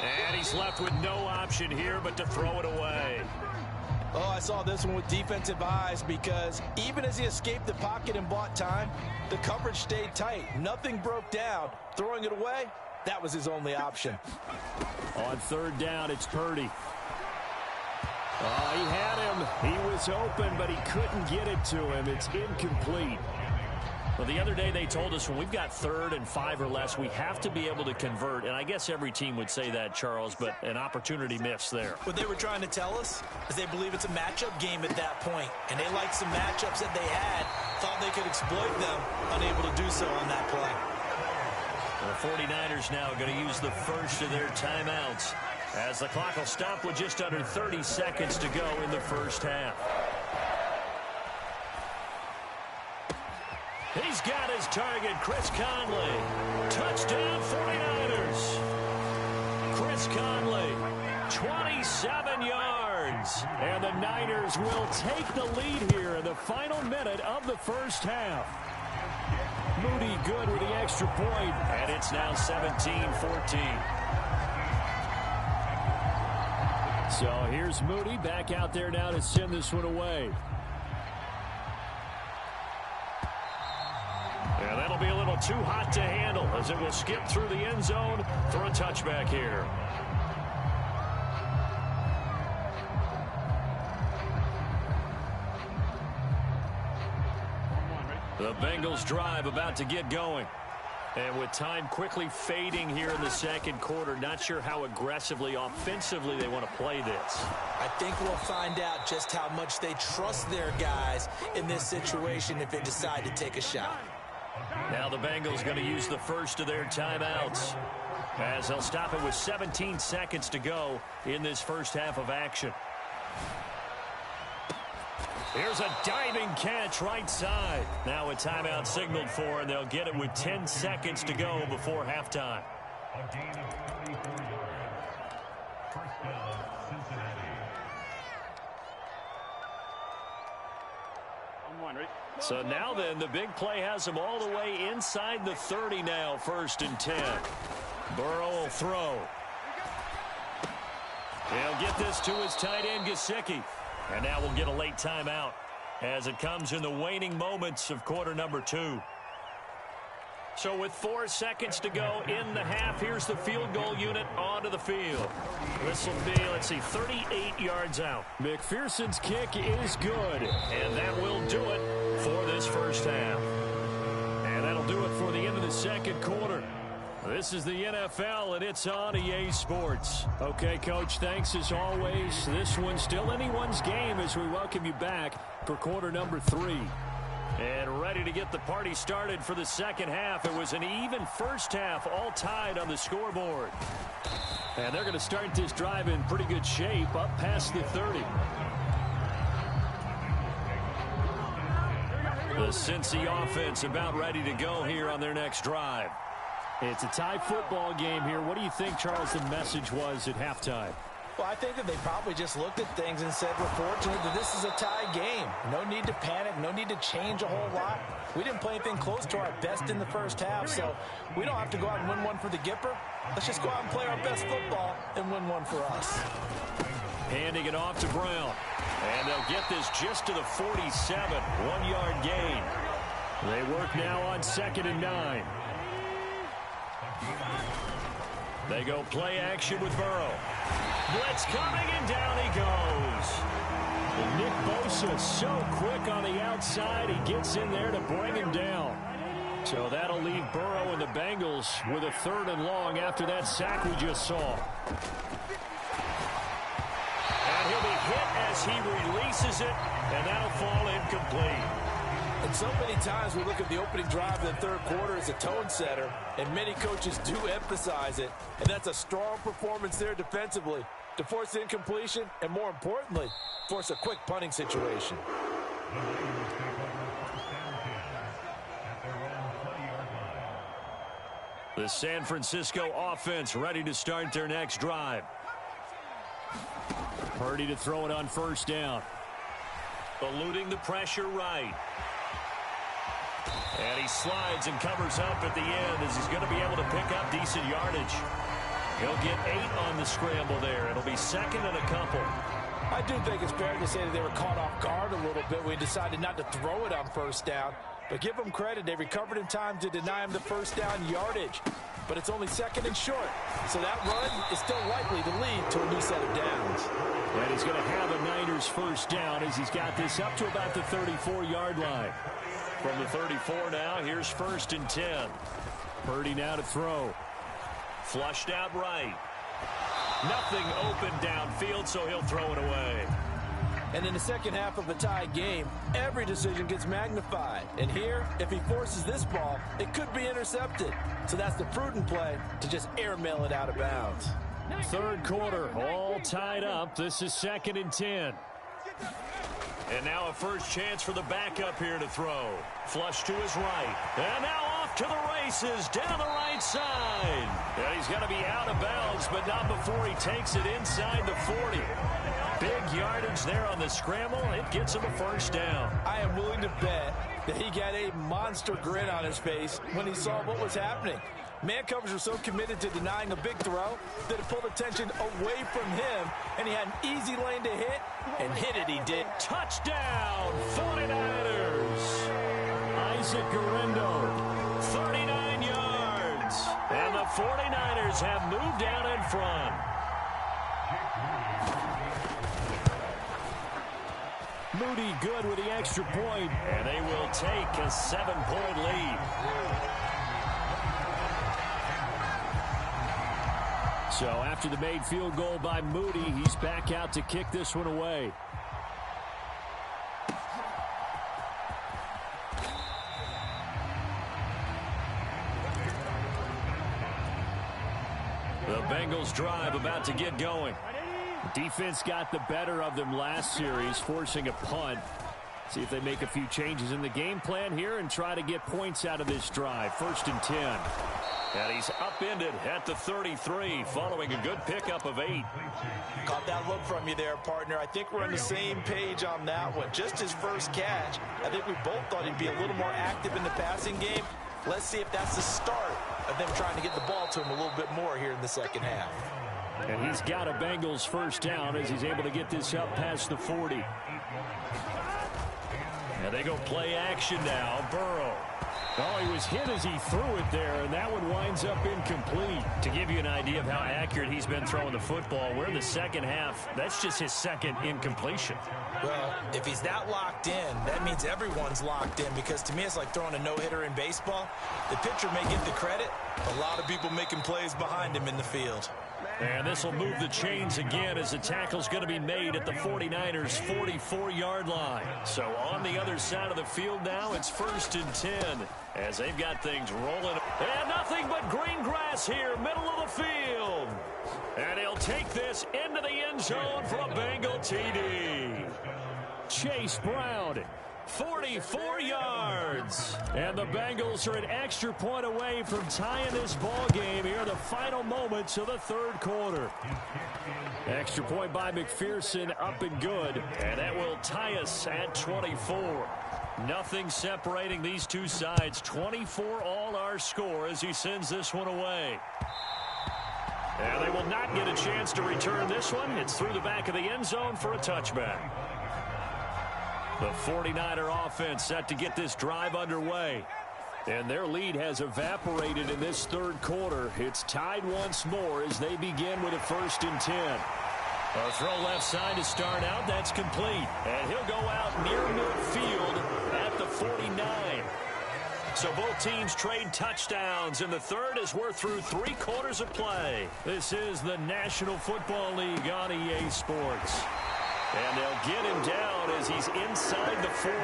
And he's left with no option here but to throw it away. Oh, I saw this one with defensive eyes because even as he escaped the pocket and bought time, the coverage stayed tight. Nothing broke down. Throwing it away, that was his only option. On 3rd down, it's Purdy. Oh, he had him. He was open, but he couldn't get it to him. It's incomplete. Well, the other day they told us when we've got 3rd and 5 or less, we have to be able to convert. And I guess every team would say that, Charles, but an opportunity missed there. What they were trying to tell us is they believe it's a matchup game at that point. And they liked some matchups that they had, thought they could exploit them, unable to do so on that play. The 49ers now going to use the first of their timeouts as the clock will stop with just under 30 seconds to go in the first half. He's got his target, Chris Conley. Touchdown, 49ers. Chris Conley, 27 yards. And the Niners will take the lead here in the final minute of the first half. Moody good with the extra point, and it's now 17-14. So here's Moody back out there now to send this one away. Yeah, that'll be a little too hot to handle as it will skip through the end zone for a touchback here. The Bengals drive about to get going. And with time quickly fading here in the second quarter, not sure how aggressively, offensively they want to play this. I think we'll find out just how much they trust their guys in this situation if they decide to take a shot. Now the Bengals going to use the first of their timeouts as they'll stop it with 17 seconds to go in this first half of action. Here's a diving catch right side. Now a timeout signaled for, and they'll get it with 10 seconds to go before halftime. So now then, the big play has them all the way inside the 30 now, 1st and 10. Burrow will throw. He'll get this to his tight end, Gesicki. And now we'll get a late timeout as it comes in the waning moments of quarter number 2. So with 4 seconds to go in the half, here's the field goal unit onto the field. This will be, let's see, 38 yards out. McPherson's kick is good. And that will do it for this first half. And that'll do it for the end of the second quarter. This is the NFL, and it's on EA Sports. Okay, Coach, thanks as always. This one's still anyone's game as we welcome you back for quarter number 3. And ready to get the party started for the second half. It was an even first half, all tied on the scoreboard. And they're going to start this drive in pretty good shape, up past the 30. The Cincy offense about ready to go here on their next drive. It's a tie football game here. What do you think, Charles, the message was at halftime? Well, I think that they probably just looked at things and said, we're fortunate that this is a tie game. No need to panic. No need to change a whole lot. We didn't play anything close to our best in the first half, so we don't have to go out and win one for the Gipper. Let's just go out and play our best football and win one for us. Handing it off to Brown. And they'll get this just to the 47. 1-yard gain. They work now on 2nd and 9. They go play action with Burrow. Blitz coming, and down he goes. And Nick Bosa so quick on the outside. He gets in there to bring him down. So that'll leave Burrow and the Bengals with a 3rd and long after that sack we just saw. And he'll be hit as he releases it, and that'll fall incomplete. And so many times we look at the opening drive of the third quarter as a tone setter, and many coaches do emphasize it. And that's a strong performance there defensively to force incompletion and, more importantly, force a quick punting situation. The San Francisco offense ready to start their next drive. Purdy to throw it on 1st down. Eluding the pressure right. And he slides and covers up at the end as he's going to be able to pick up decent yardage. He'll get 8 on the scramble there. It'll be 2nd and a couple. I do think it's fair to say that they were caught off guard a little bit when he decided not to throw it on 1st down. But give them credit. They recovered in time to deny him the 1st down yardage. But it's only 2nd and short. So that run is still likely to lead to a new set of downs. And he's going to have a Niners 1st down as he's got this up to about the 34-yard line. From the 34 now, here's 1st and 10. Purdy now to throw. Flushed out right. Nothing open downfield, so he'll throw it away. And in the second half of a tied game, every decision gets magnified. And here, if he forces this ball, it could be intercepted. So that's the prudent play to just airmail it out of bounds. Third quarter, all tied up. This is 2nd and 10. And now a first chance for the backup here to throw. Flush to his right. And now off to the races down the right side. And he's going to be out of bounds, but not before he takes it inside the 40. Big yardage there on the scramble. It gets him a first down. I am willing to bet that he got a monster grin on his face when he saw what was happening. Man coverage was so committed to denying a big throw that it pulled attention away from him, and he had an easy lane to hit, and hit it he did. Touchdown, 49ers. Isaac Guerrero, 39 yards. And the 49ers have moved down in front. Moody good with the extra point. And they will take a 7-point lead. So after the made field goal by Moody, he's back out to kick this one away. The Bengals drive about to get going. Defense got the better of them last series, forcing a punt. See if they make a few changes in the game plan here and try to get points out of this drive. 1st and 10. And he's upended at the 33 following a good pickup of 8. Caught that look from you there, partner. I think we're on the same page on that one. Just his first catch. I think we both thought he'd be a little more active in the passing game. Let's see if that's the start of them trying to get the ball to him a little bit more here in the second half. And he's got a Bengals first down as he's able to get this up past the 40. And they go play action now. Burrow. Oh, he was hit as he threw it there, and that one winds up incomplete. To give you an idea of how accurate he's been throwing the football, we're in the second half. That's just his second incompletion. Well, if he's that locked in, that means everyone's locked in, because to me it's like throwing a no-hitter in baseball. The pitcher may get the credit, a lot of people making plays behind him in the field. And this will move the chains again as the tackle's going to be made at the 49ers' 44-yard line. So on the other side of the field now, it's 1st and 10 as they've got things rolling. And nothing but green grass here, middle of the field. And he'll take this into the end zone for a Bengal TD. Chase Brown, 44 yards. And the Bengals are an extra point away from tying this ball game here in the final moments of the third quarter. Extra point by McPherson, up and good. And that will tie us at 24. Nothing separating these two sides. 24 all our score as he sends this one away. And they will not get a chance to return this one. It's through the back of the end zone for a touchback. The 49er offense set to get this drive underway. And their lead has evaporated in this third quarter. It's tied once more as they begin with a 1st and 10. A throw left side to start out. That's complete. And he'll go out near midfield at the 49. So both teams trade touchdowns in the third as we're through 3 quarters of play. This is the National Football League on EA Sports. And they'll get him down as he's inside the 40.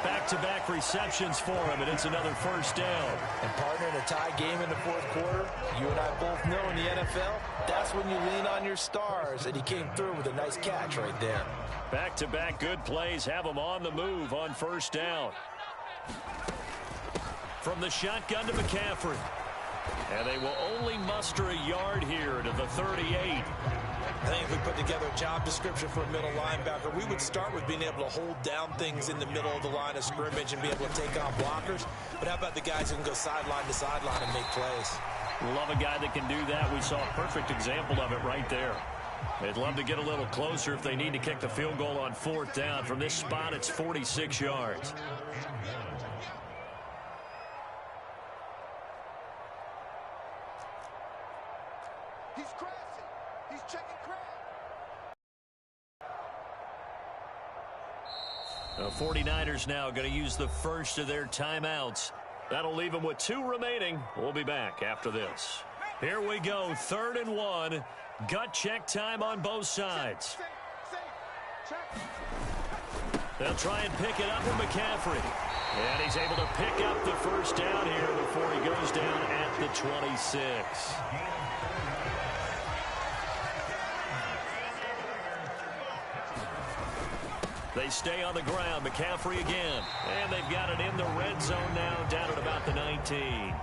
Back-to-back receptions for him, and it's another first down. And partner, in a tie game in the fourth quarter, you and I both know in the NFL, that's when you lean on your stars, and he came through with a nice catch right there. Back-to-back good plays have him on the move on first down. From the shotgun to McCaffrey. And they will only muster a yard here to the 38. I think if we put together a job description for a middle linebacker, we would start with being able to hold down things in the middle of the line of scrimmage and be able to take on blockers. But how about the guys who can go sideline to sideline and make plays? Love a guy that can do that. We saw a perfect example of it right there. They'd love to get a little closer if they need to kick the field goal on 4th down. From this spot, it's 46 yards. He's crashing. He's checking crash. The 49ers now going to use the first of their timeouts. That'll leave them with 2 remaining. We'll be back after this. Here we go, 3rd and 1. Gut check time on both sides. They'll try and pick it up with McCaffrey. And he's able to pick up the first down here before he goes down at the 26. They stay on the ground. McCaffrey again. And they've got it in the red zone now, down at about the 19.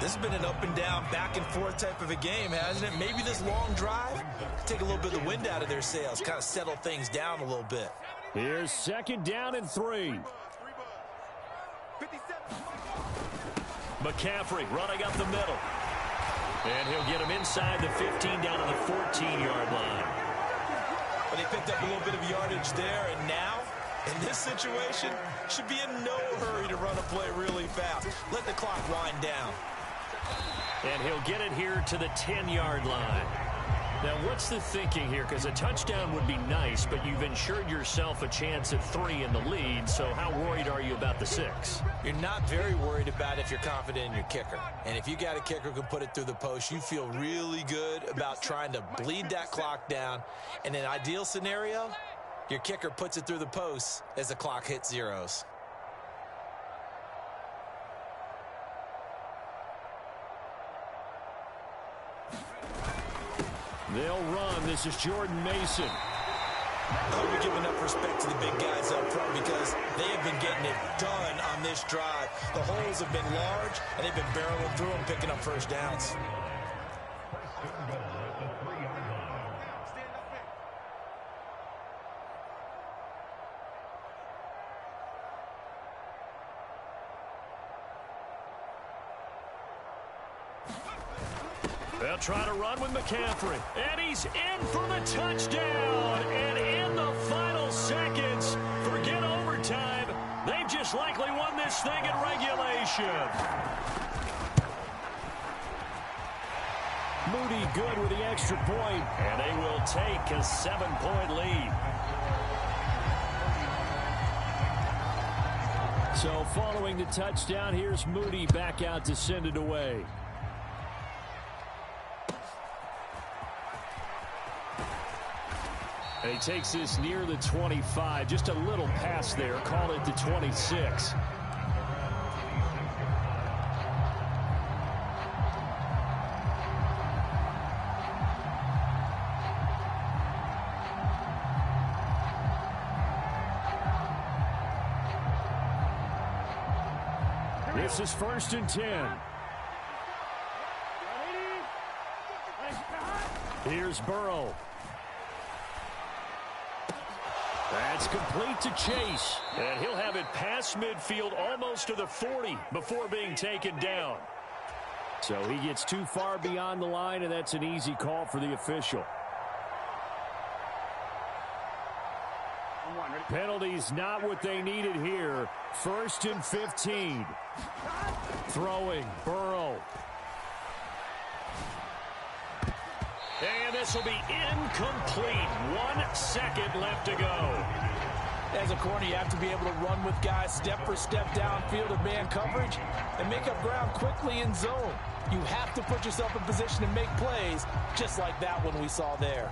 This has been an up and down, back and forth type of a game, hasn't it? Maybe this long drive, take a little bit of the wind out of their sails, kind of settle things down a little bit. Here's 2nd down and 3. McCaffrey running up the middle. And he'll get him inside the 15 down to the 14-yard line. But they picked up a little bit of yardage there, and now, in this situation, should be in no hurry to run a play really fast. Let the clock wind down. And he'll get it here to the 10-yard line. Now, what's the thinking here? Because a touchdown would be nice, but you've ensured yourself a chance at 3 in the lead, so how worried are you about the 6? You're not very worried about it if you're confident in your kicker. And if you got a kicker who can put it through the post, you feel really good about trying to bleed that clock down. In an ideal scenario, your kicker puts it through the post as the clock hits zeros. They'll run. This is Jordan Mason. I'll be giving up respect to the big guys up front because they have been getting it done on this drive. The holes have been large, and they've been barreling through them, picking up first downs. They'll try to run with McCaffrey. And he's in for the touchdown. And in the final seconds, forget overtime. They've just likely won this thing in regulation. Moody good with the extra point. And they will take a 7-point lead. So following the touchdown, here's Moody back out to send it away. And he takes this near the 25, just a little past there, call it the 26. This is 1st and 10. Here's Burrow. That's complete to Chase. And he'll have it past midfield almost to the 40 before being taken down. So he gets too far beyond the line, and that's an easy call for the official. Penalties not what they needed here. 1st and 15. Throwing, Burrow. And this will be incomplete. 1 second left to go. As a corner, you have to be able to run with guys step for step downfield of man coverage and make up ground quickly in zone. You have to put yourself in position to make plays, just like that one we saw there.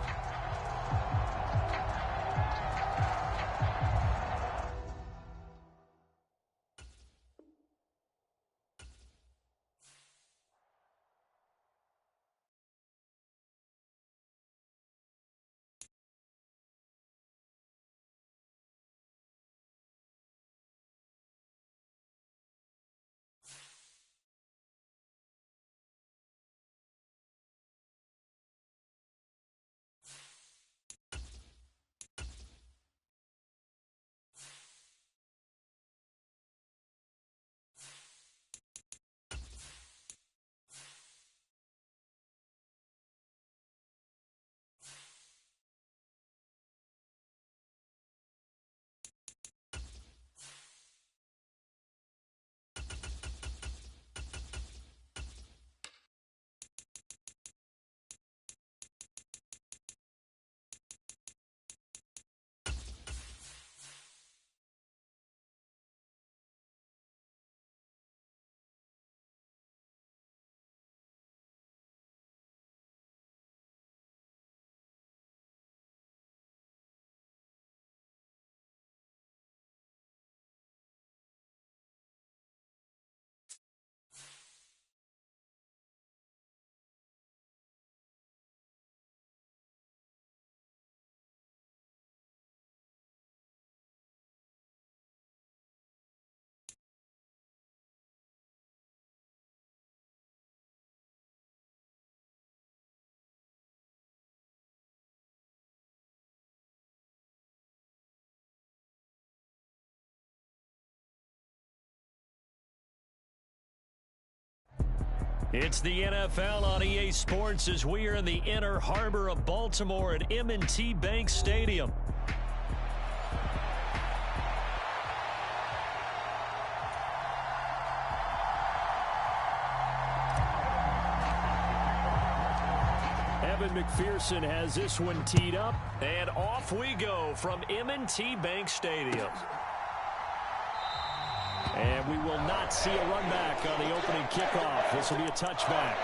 It's the NFL on EA Sports as we are in the inner harbor of Baltimore at M&T Bank Stadium. Evan McPherson has this one teed up, and off we go from M&T Bank Stadium. And we will not see a run back on the opening kickoff. This will be a touchback.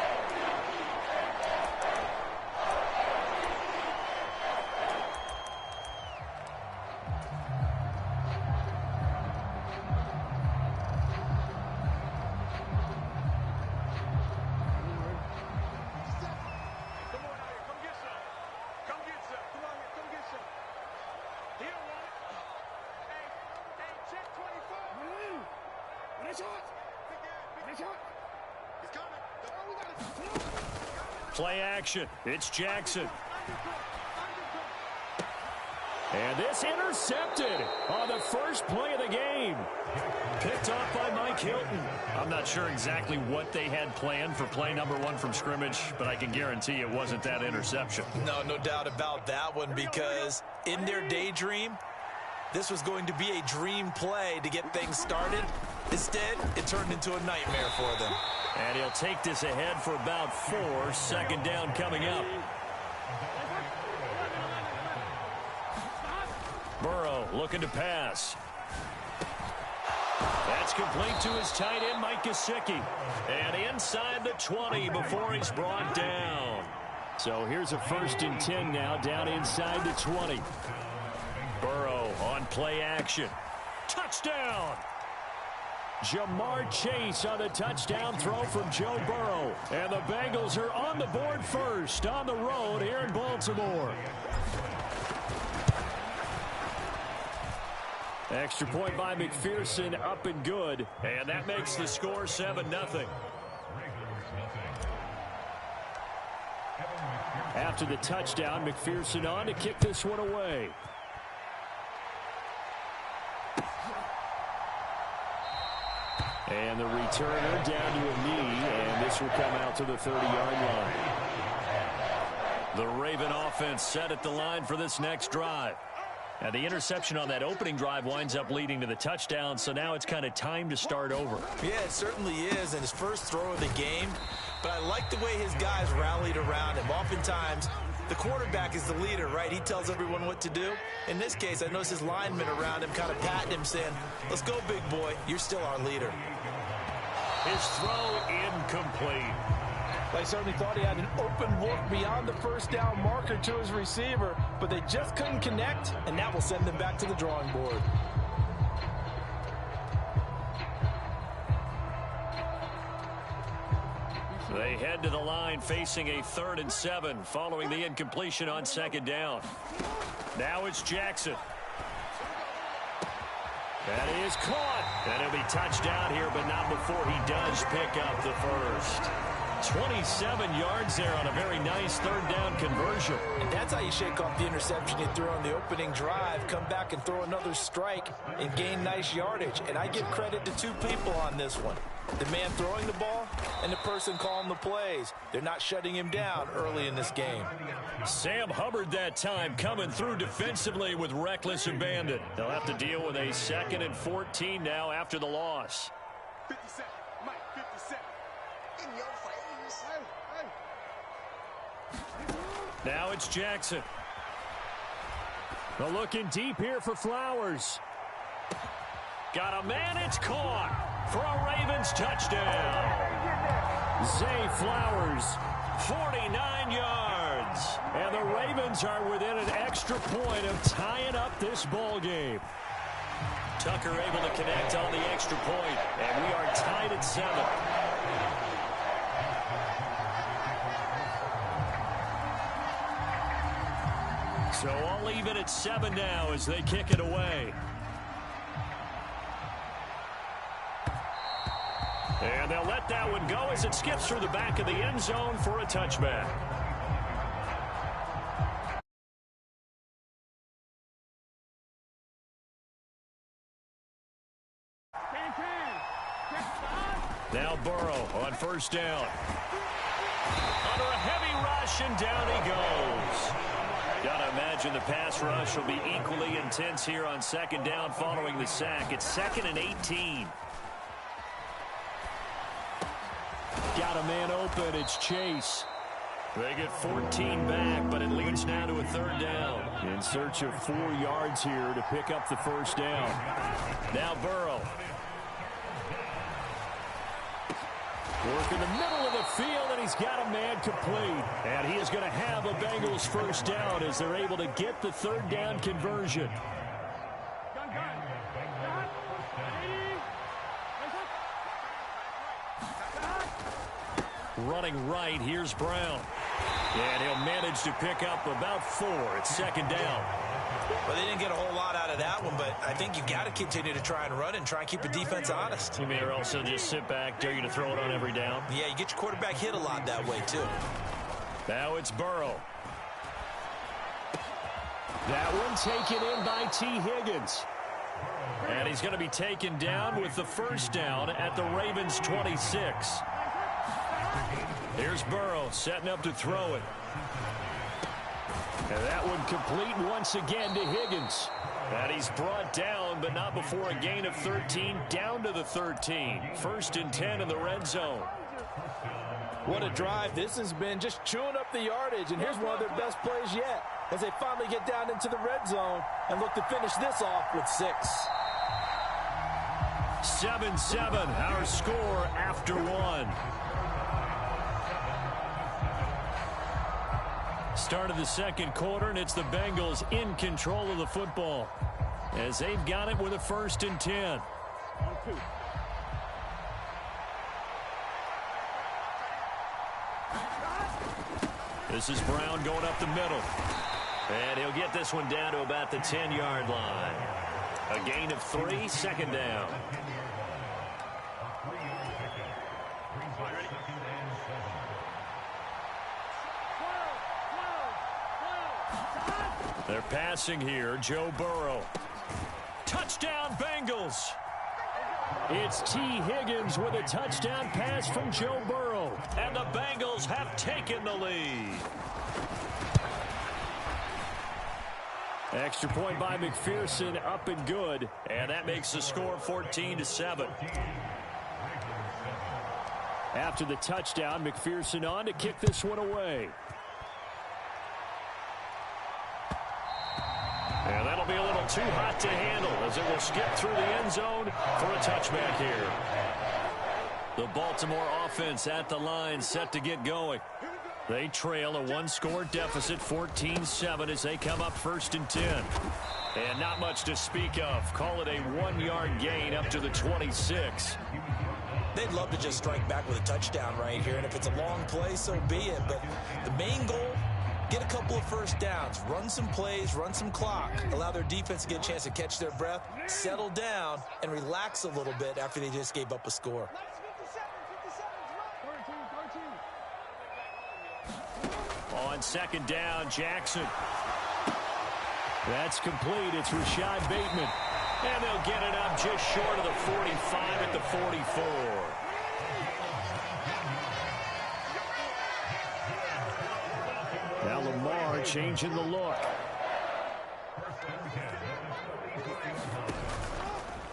Play action. It's Jackson. And this intercepted on the first play of the game. Picked off by Mike Hilton. I'm not sure exactly what they had planned for play number 1 from scrimmage, but I can guarantee it wasn't that interception. No doubt about that one, because in their daydream, this was going to be a dream play to get things started. Instead, it turned into a nightmare for them. And he'll take this ahead for about 4. Second down coming up. Burrow looking to pass. That's complete to his tight end, Mike Gesicki. And inside the 20 before he's brought down. So here's a 1st and 10 now, down inside the 20. Burrow on play action. Touchdown! Jamar Chase on the touchdown throw from Joe Burrow. And the Bengals are on the board first on the road here in Baltimore. Extra point by McPherson, up and good. And that makes the score 7-0. After the touchdown, McPherson on to kick this one away. And the returner down to a knee, and this will come out to the 30-yard line. The Raven offense set at the line for this next drive. And the interception on that opening drive winds up leading to the touchdown, so now it's kind of time to start over. Yeah, it certainly is, and his first throw of the game. But I like the way his guys rallied around him. Oftentimes, the quarterback is the leader, right? He tells everyone what to do. In this case, I noticed his linemen around him kind of patting him, saying, "Let's go, big boy. You're still our leader." His throw incomplete. They certainly thought he had an open look beyond the first down marker to his receiver, but they just couldn't connect, and that will send them back to the drawing board. They head to the line facing a 3rd and 7 following the incompletion on 2nd down. Now it's Jackson. That is caught. And he'll be touched down here, but not before he does pick up the first. 27 yards there on a very nice 3rd down conversion. And that's how you shake off the interception you threw on the opening drive, come back and throw another strike and gain nice yardage. And I give credit to 2 people on this one. The man throwing the ball and the person calling the plays. They're not shutting him down early in this game. Sam Hubbard that time coming through defensively with reckless abandon. They'll have to deal with a 2nd and 14 now after the loss. 57, Mike, 57. In your face. Now it's Jackson. They're looking deep here for Flowers. Got a man, it's caught for a Ravens touchdown. Zay Flowers, 49 yards. And the Ravens are within an extra point of tying up this ball game. Tucker able to connect on the extra point, and we are tied at 7. So I'll leave it at 7 now as they kick it away. And they'll let that one go as it skips through the back of the end zone for a touchback. Now Burrow on first down. Under a heavy rush, and down he goes. Gotta imagine the pass rush will be equally intense here on second down following the sack. It's 2nd and 18. Got a man open. It's Chase. They get 14 back, but it leads now to a 3rd down. In search of 4 yards here to pick up the first down. Now Burrow. Work in the middle of the field, and he's got a man complete. And he is going to have a Bengals first down as they're able to get the 3rd down conversion. Running right, here's Brown. And he'll manage to pick up about 4. It's 2nd down. Well, they didn't get a whole lot out of that one, but I think you got to continue to try and run and try and keep the defense honest. You may also just sit back, dare you to throw it on every down. Yeah, you get your quarterback hit a lot that way, too. Now it's Burrow. That one taken in by T. Higgins. And he's going to be taken down with the first down at the Ravens' 26. Here's Burrow setting up to throw it. And that one complete once again to Higgins. And he's brought down, but not before a gain of 13, down to the 13. 1st and 10 in the red zone. What a drive this has been, just chewing up the yardage. And here's one of their best plays yet as they finally get down into the red zone and look to finish this off with 6. 7-7, our score after 1. Start of the second quarter, and it's the Bengals in control of the football as they've got it with a 1st and 10. This is Brown going up the middle. And he'll get this one down to about the 10-yard line. A gain of 3, 2nd down. They're passing here. Joe Burrow. Touchdown, Bengals. It's T. Higgins with a touchdown pass from Joe Burrow. And the Bengals have taken the lead. Extra point by McPherson, up and good. And that makes the score 14-7. After the touchdown, McPherson on to kick this one away. And that'll be a little too hot to handle as it will skip through the end zone for a touchback here. The Baltimore offense at the line set to get going. They trail a 1-score deficit, 14-7, as they come up 1st and 10. And not much to speak of. Call it a 1-yard gain up to the 26. They'd love to just strike back with a touchdown right here, and if it's a long play, so be it. But the main goal, get a couple of first downs, run some plays, run some clock, allow their defense to get a chance to catch their breath, settle down, and relax a little bit after they just gave up a score. On 2nd down, Jackson. That's complete. It's Rashad Bateman. And they'll get it up just short of the 45 at the 44. Now Lamar changing the look.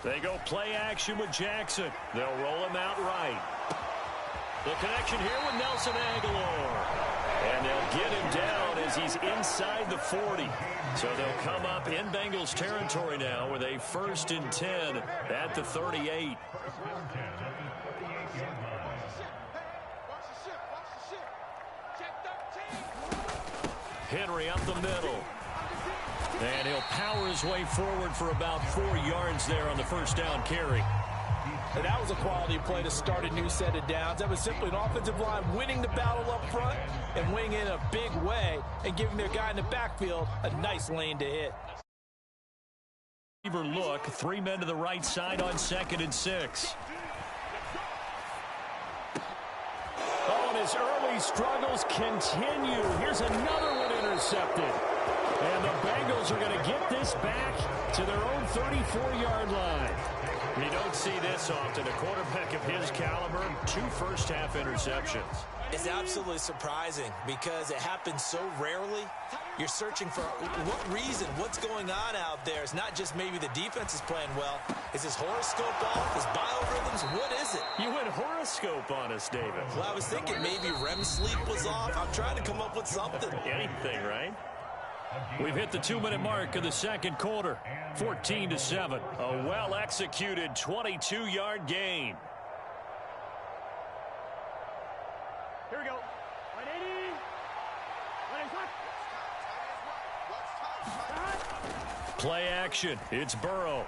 They go play action with Jackson. They'll roll him out right. The connection here with Nelson Aguilar. And they'll get him down as he's inside the 40. So they'll come up in Bengals territory now with a 1st and 10 at the 38. Henry up the middle. And he'll power his way forward for about 4 yards there on the first down carry. And that was a quality play to start a new set of downs. That was simply an offensive line winning the battle up front and winning in a big way and giving their guy in the backfield a nice lane to hit. Look, 3 men to the right side on 2nd and 6. Oh, and his early struggles continue. Here's another one intercepted. And the Bengals are going to get this back to their own 34-yard line. You don't see this often. A quarterback of his caliber, 2 first-half interceptions. It's absolutely surprising because it happens so rarely. You're searching for what reason, what's going on out there. It's not just maybe the defense is playing well. Is his horoscope off? His biorhythms? What is it? You went horoscope on us, David. Well, I was thinking maybe REM sleep was off. I'm trying to come up with something. Anything, right? We've hit the 2-minute mark of the second quarter. 14-7. A well-executed 22-yard gain. Here we go. 180. 180. Play action. It's Burrow.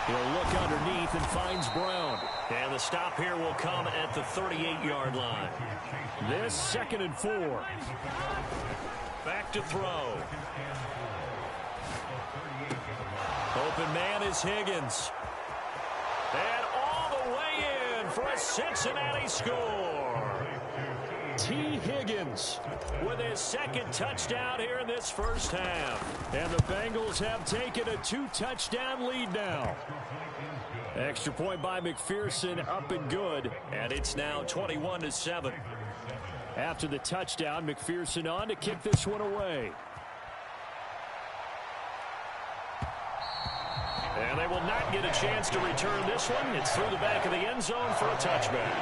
He'll look underneath and finds Brown. And the stop here will come at the 38-yard line. This 2nd and 4. Back to throw. Open man is Higgins. And all the way in for a Cincinnati score. T. Higgins With his 2nd touchdown here in this first half. And the Bengals have taken a 2-touchdown lead now. Extra point by McPherson, up and good. And it's now 21-7. After the touchdown, McPherson on to kick this one away. And they will not get a chance to return this one. It's through the back of the end zone for a touchback.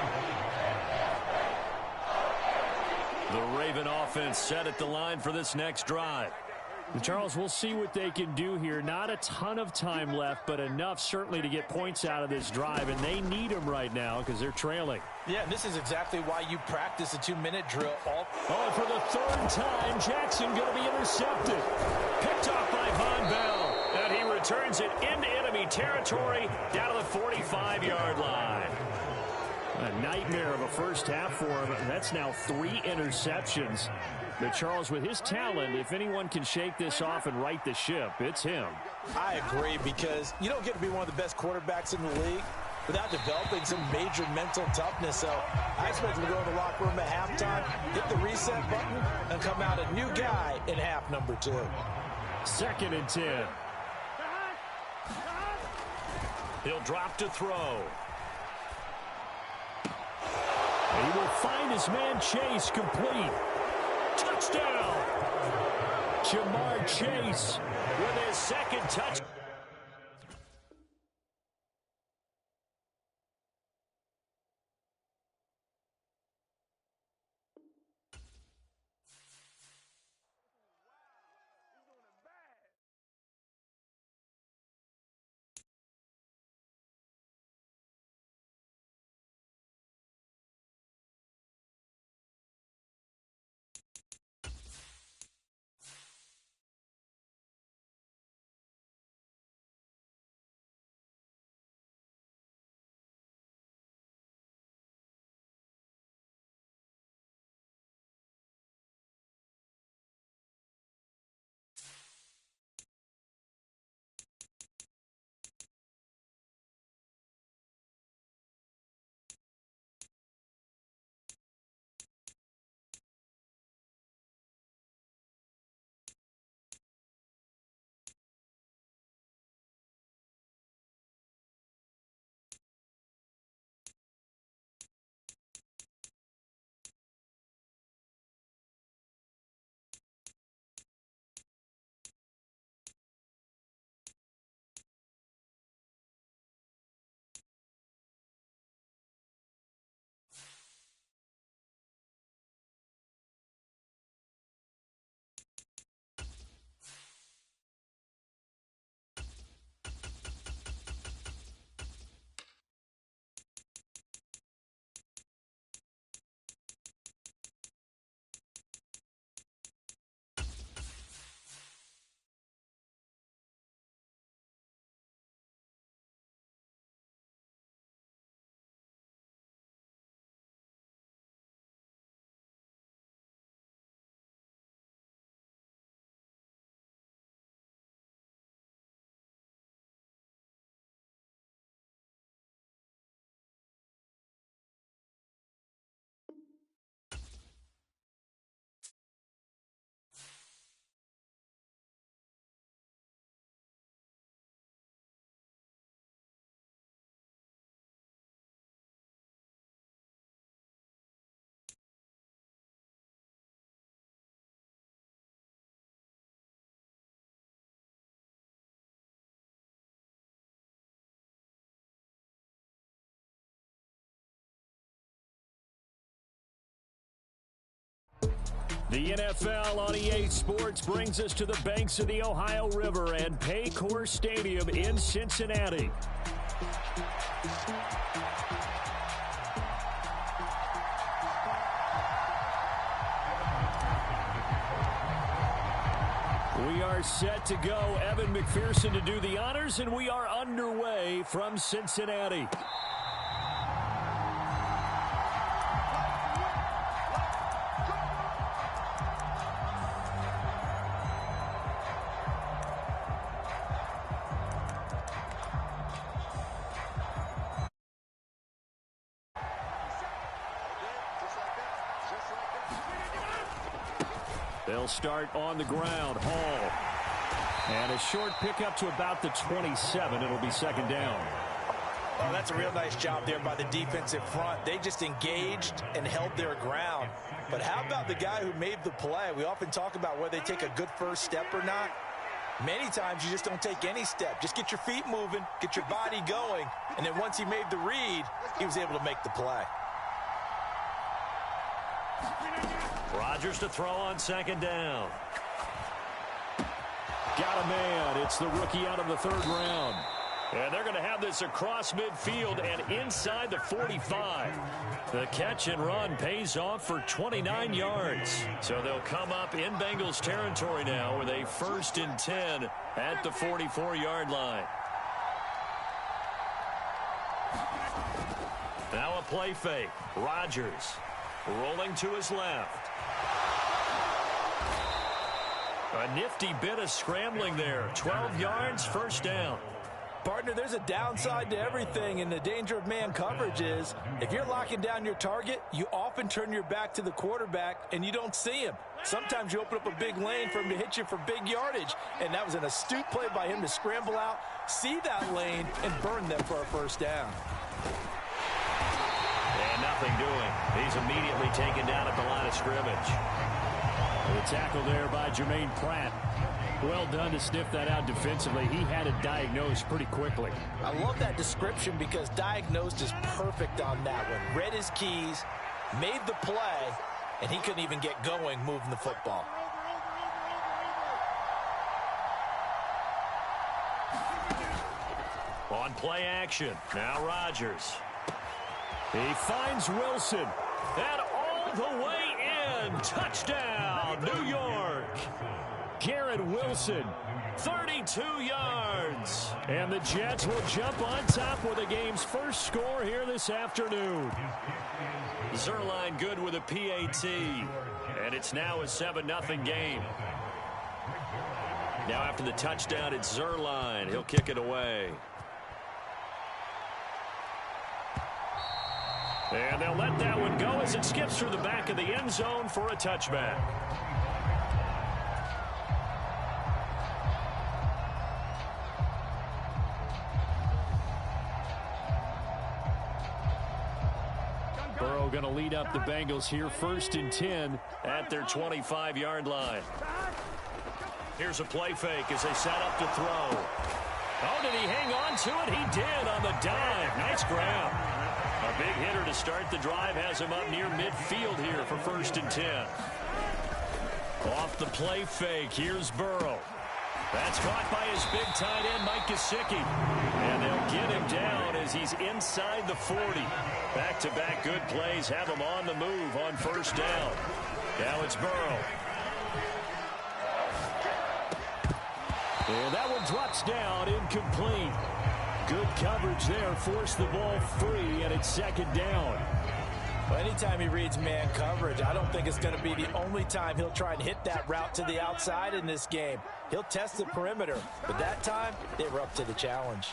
The Raven offense set at the line for this next drive. Charles, we'll see what they can do here. Not a ton of time left, but enough certainly to get points out of this drive, and they need them right now because they're trailing. Yeah, and this is exactly why you practice a 2-minute drill. Oh, for the 3rd time, Jackson going to be intercepted. Picked off by Von Bell. And he returns it into enemy territory down to the 45-yard line. A nightmare of a first half for him. That's now 3 interceptions. But Charles, with his talent, if anyone can shake this off and right the ship, it's him. I agree, because you don't get to be one of the best quarterbacks in the league without developing some major mental toughness. So I expect him to go in the locker room at halftime, hit the reset button, and come out a new guy in half number 2. 2nd and 10. He'll drop to throw. He will find his man Chase complete. Touchdown! Jamar Chase With his 2nd touch. The NFL on EA Sports brings us to the banks of the Ohio River and Paycor Stadium in Cincinnati. We are set to go. Evan McPherson to do the honors, and we are underway from Cincinnati. They'll start on the ground. Hall. And a short pickup to about the 27. It'll be second down. Oh, that's a real nice job there by the defensive front. They just engaged and held their ground. But how about the guy who made the play? We often talk about whether they take a good first step or not. Many times you just don't take any step. Just get your feet moving, get your body going, and then once he made the read, he was able to make the play. Rodgers to throw on second down. Got a man. It's the rookie out of the third round. And they're going to have this across midfield and inside the 45. The catch and run pays off for 29 yards. So they'll come up in Bengals territory now with a 1st and 10 at the 44-yard line. Now a play fake. Rodgers rolling to his left. A nifty bit of scrambling there. 12 yards, first down. Partner, there's a downside to everything, and the danger of man coverage is if you're locking down your target, you often turn your back to the quarterback and you don't see him. Sometimes you open up a big lane for him to hit you for big yardage, and that was an astute play by him to scramble out, see that lane, and burn them for a first down. And nothing doing. He's immediately taken down at the line of scrimmage. The tackle there by Jermaine Pratt. Well done to sniff that out defensively. He had it diagnosed pretty quickly. I love that description because diagnosed is perfect on that one. Read his keys, made the play, and he couldn't even get going moving the football. On play action, now Rodgers. He finds Wilson. And all the way in. Touchdown, New York. Garrett Wilson, 32 yards. And the Jets will jump on top with the game's first score here this afternoon. Zerline good with a PAT. And it's now a 7-0 game. Now after the touchdown, it's Zerline. He'll kick it away. And they'll let that one go as it skips through the back of the end zone for a touchback. Burrow going to lead up the Bengals here, 1st and 10 at their 25-yard line. Here's a play fake as they set up to throw. Oh, did he hang on to it? He did on the dive. Nice grab. A big hitter to start the drive has him up near midfield here for 1st and 10. Off the play fake, here's Burrow. That's caught by his big tight end, Mike Gesicki. And they'll get him down as he's inside the 40. Back-to-back good plays have him on the move on 1st down. Now it's Burrow. And that one drops down, incomplete. Good coverage there, forced the ball free, and it's 2nd down. Well, anytime he reads man coverage, I don't think it's going to be the only time he'll try and hit that route to the outside in this game. He'll test the perimeter, but that time, they were up to the challenge.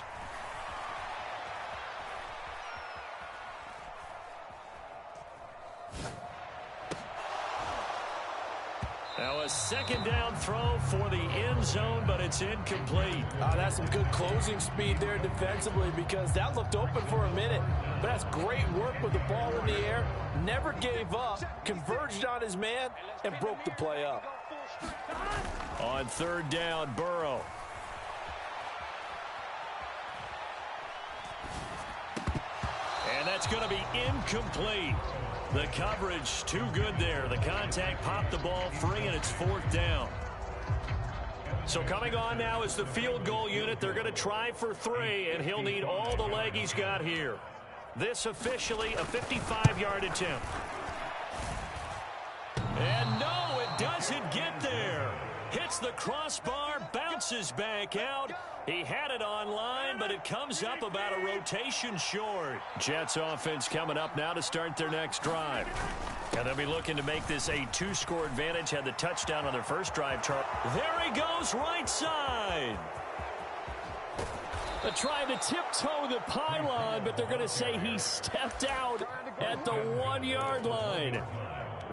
Now a 2nd down throw for the end zone, but it's incomplete. That's some good closing speed there defensively because that looked open for a minute. But that's great work with the ball in the air. Never gave up, converged on his man, and broke the play up. On 3rd down, Burrow. And that's going to be incomplete. The coverage too good there. The contact popped the ball free, and it's 4th down. So coming on now is the field goal unit. They're going to try for 3, and he'll need all the leg he's got here. This officially a 55-yard attempt. And no, it doesn't get there. Hits the crossbar, bounces back out. He had it on line, but it comes up about a rotation short. Jets offense coming up now to start their next drive. And they'll be looking to make this a 2-score advantage. Had the touchdown on their first drive. There he goes, right side. They're trying to tiptoe the pylon, but they're going to say he stepped out at the 1-yard line.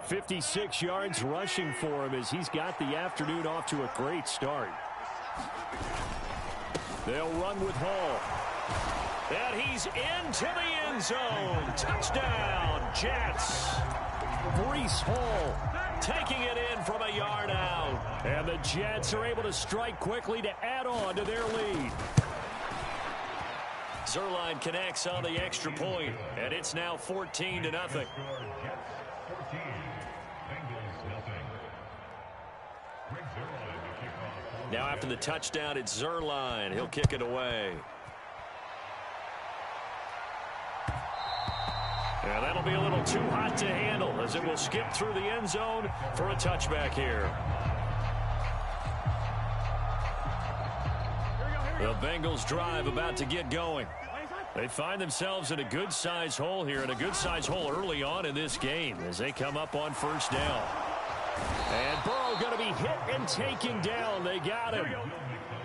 56 yards rushing for him as he's got the afternoon off to a great start. They'll run with Hall. And he's into the end zone. Touchdown, Jets. Breece Hall taking it in from a yard out. And the Jets are able to strike quickly to add on to their lead. Zerline connects on the extra point, and it's now 14-0. Now after the touchdown, it's Zerline. He'll kick it away. And that'll be a little too hot to handle as it will skip through the end zone for a touchback here. The Bengals drive about to get going. They find themselves in a good-sized hole here, and a good-sized hole early on in this game as they come up on first down. And Burrow going to be hit and taken down. They got him.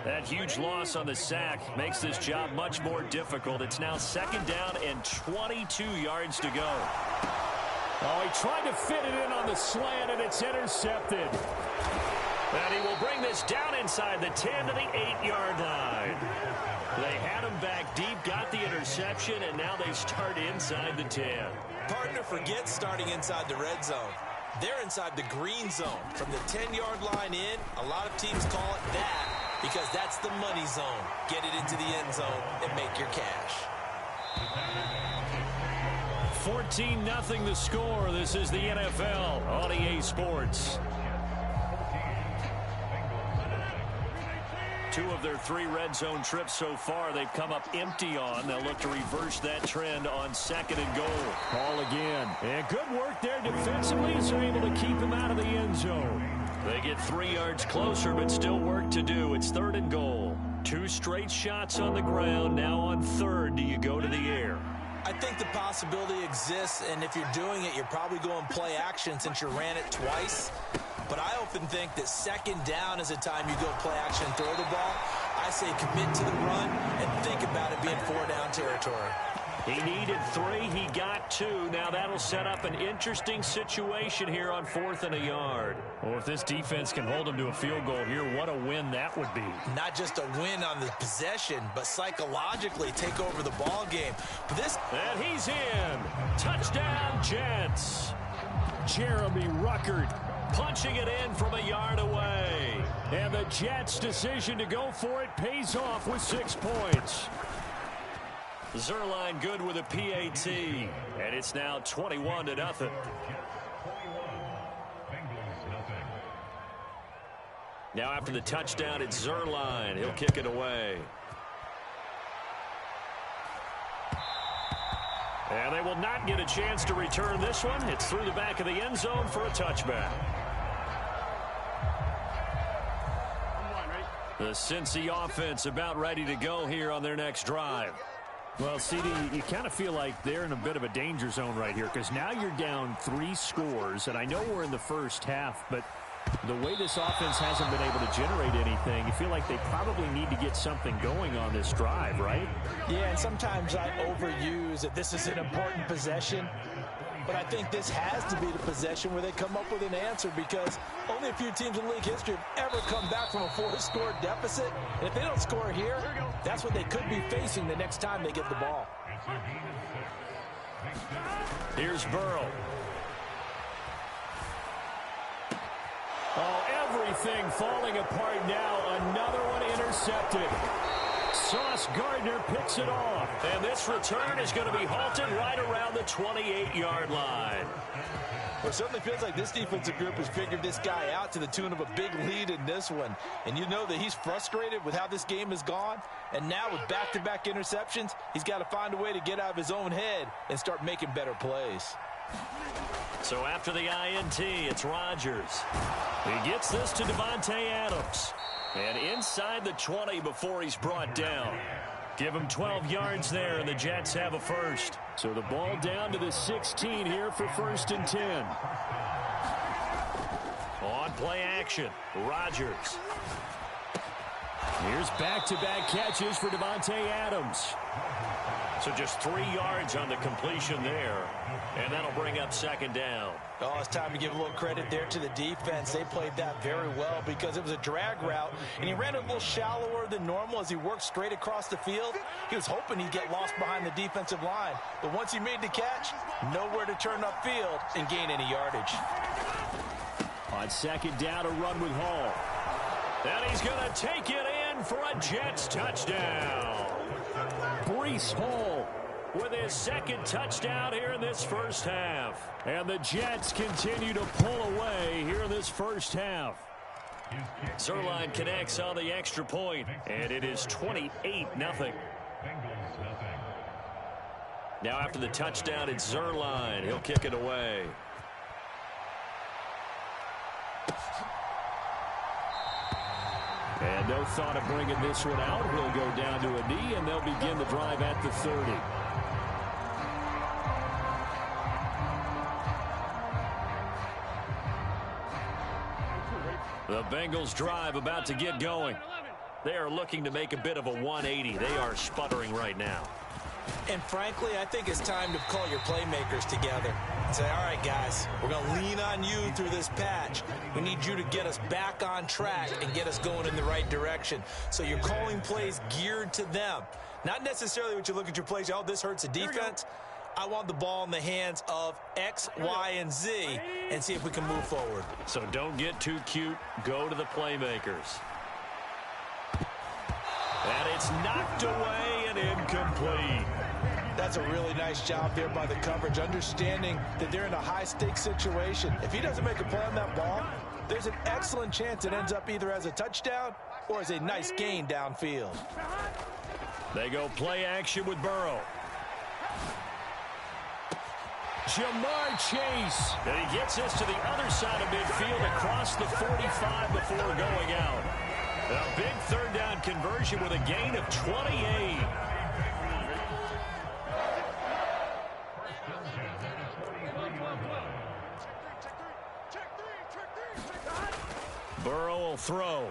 That huge loss on the sack makes this job much more difficult. It's now 2nd down and 22 yards to go. Oh, he tried to fit it in on the slant, and it's intercepted. And he will bring this down inside the 10 to the 8-yard line. They had him back deep, got the interception, and now they start inside the 10. Partner forgets starting inside the red zone. They're inside the green zone. From the 10-yard line in, a lot of teams call it that because that's the money zone. Get it into the end zone and make your cash. 14-0 the score. This is the NFL on EA Sports. 2 of their 3 red zone trips so far they've come up empty on. They'll look to reverse that trend on 2nd and goal. Ball again. And good work there defensively as they're able to keep him out of the end zone. They get 3 yards closer, but still work to do. It's 3rd and goal. 2 straight shots on the ground. Now on 3rd, do you go to the air? I think the possibility exists, and if you're doing it, you're probably going play action since you ran it twice. But I often think that 2nd down is a time you go play action and throw the ball. I say commit to the run and think about it being 4-down territory. He needed 3. He got 2. Now that'll set up an interesting situation here on 4th and a yard. Well, if this defense can hold him to a field goal here, what a win that would be. Not just a win on the possession, but psychologically take over the ball game. But this... And he's in. Touchdown, Jets. Jeremy Ruckert punching it in from a yard away. And the Jets' decision to go for it pays off with 6 points. Zerline good with a PAT. And it's now 21-0. Now after the touchdown, it's Zerline. He'll kick it away. And they will not get a chance to return this one. It's through the back of the end zone for a touchback. The Cincy offense about ready to go here on their next drive. Well, CD, you kind of feel like they're in a bit of a danger zone right here because now you're down 3 scores, and I know we're in the first half, but the way this offense hasn't been able to generate anything, you feel like they probably need to get something going on this drive, right? Yeah, and sometimes I overuse that this is an important possession. But I think this has to be the possession where they come up with an answer because only a few teams in league history have ever come back from a 4-score deficit. And if they don't score here, that's what they could be facing the next time they get the ball. Here's Burrow. Oh, everything falling apart now. Another one intercepted. Sauce Gardner picks it off. And this return is going to be halted right around the 28-yard line. Well, it certainly feels like this defensive group has figured this guy out to the tune of a big lead in this one. And you know that he's frustrated with how this game has gone. And now with back-to-back interceptions, he's got to find a way to get out of his own head and start making better plays. So after the INT, it's Rodgers. He gets this to Davante Adams. And inside the 20 before he's brought down. Give him 12 yards there, and the Jets have a first. So the ball down to the 16 here for 1st and 10. On play action, Rodgers. Here's back-to-back catches for Davante Adams. So just 3 yards on the completion there, and that'll bring up 2nd down. Oh, it's time to give a little credit there to the defense. They played that very well because it was a drag route, and he ran it a little shallower than normal as he worked straight across the field. He was hoping he'd get lost behind the defensive line, but once he made the catch, nowhere to turn upfield and gain any yardage. On 2nd down, a run with Hall. And he's going to take it in for a Jets touchdown. Breece Hall with his 2nd touchdown here in this first half. And the Jets continue to pull away here in this first half. Zerline connects on the extra point, and it is 28-0. Now after the touchdown, it's Zerline. He'll kick it away. And no thought of bringing this one out. He'll go down to a knee, and they'll begin the drive at the 30. The Bengals drive about to get going. They are looking to make a bit of a 180. They are sputtering right now. And frankly, I think it's time to call your playmakers together and say, all right, guys, we're going to lean on you through this patch. We need you to get us back on track and get us going in the right direction. So you're calling plays geared to them. Not necessarily what you look at your plays, oh, this hurts the defense. I want the ball in the hands of X, Y, and Z and see if we can move forward. So don't get too cute. Go to the playmakers. And it's knocked away and incomplete. That's a really nice job there by the coverage, understanding that they're in a high-stakes situation. If he doesn't make a play on that ball, there's an excellent chance it ends up either as a touchdown or as a nice gain downfield. They go play action with Burrow. Jamar Chase. And he gets this to the other side of midfield across the 45 before going out. A big 3rd down conversion with a gain of 28. Burrow will throw.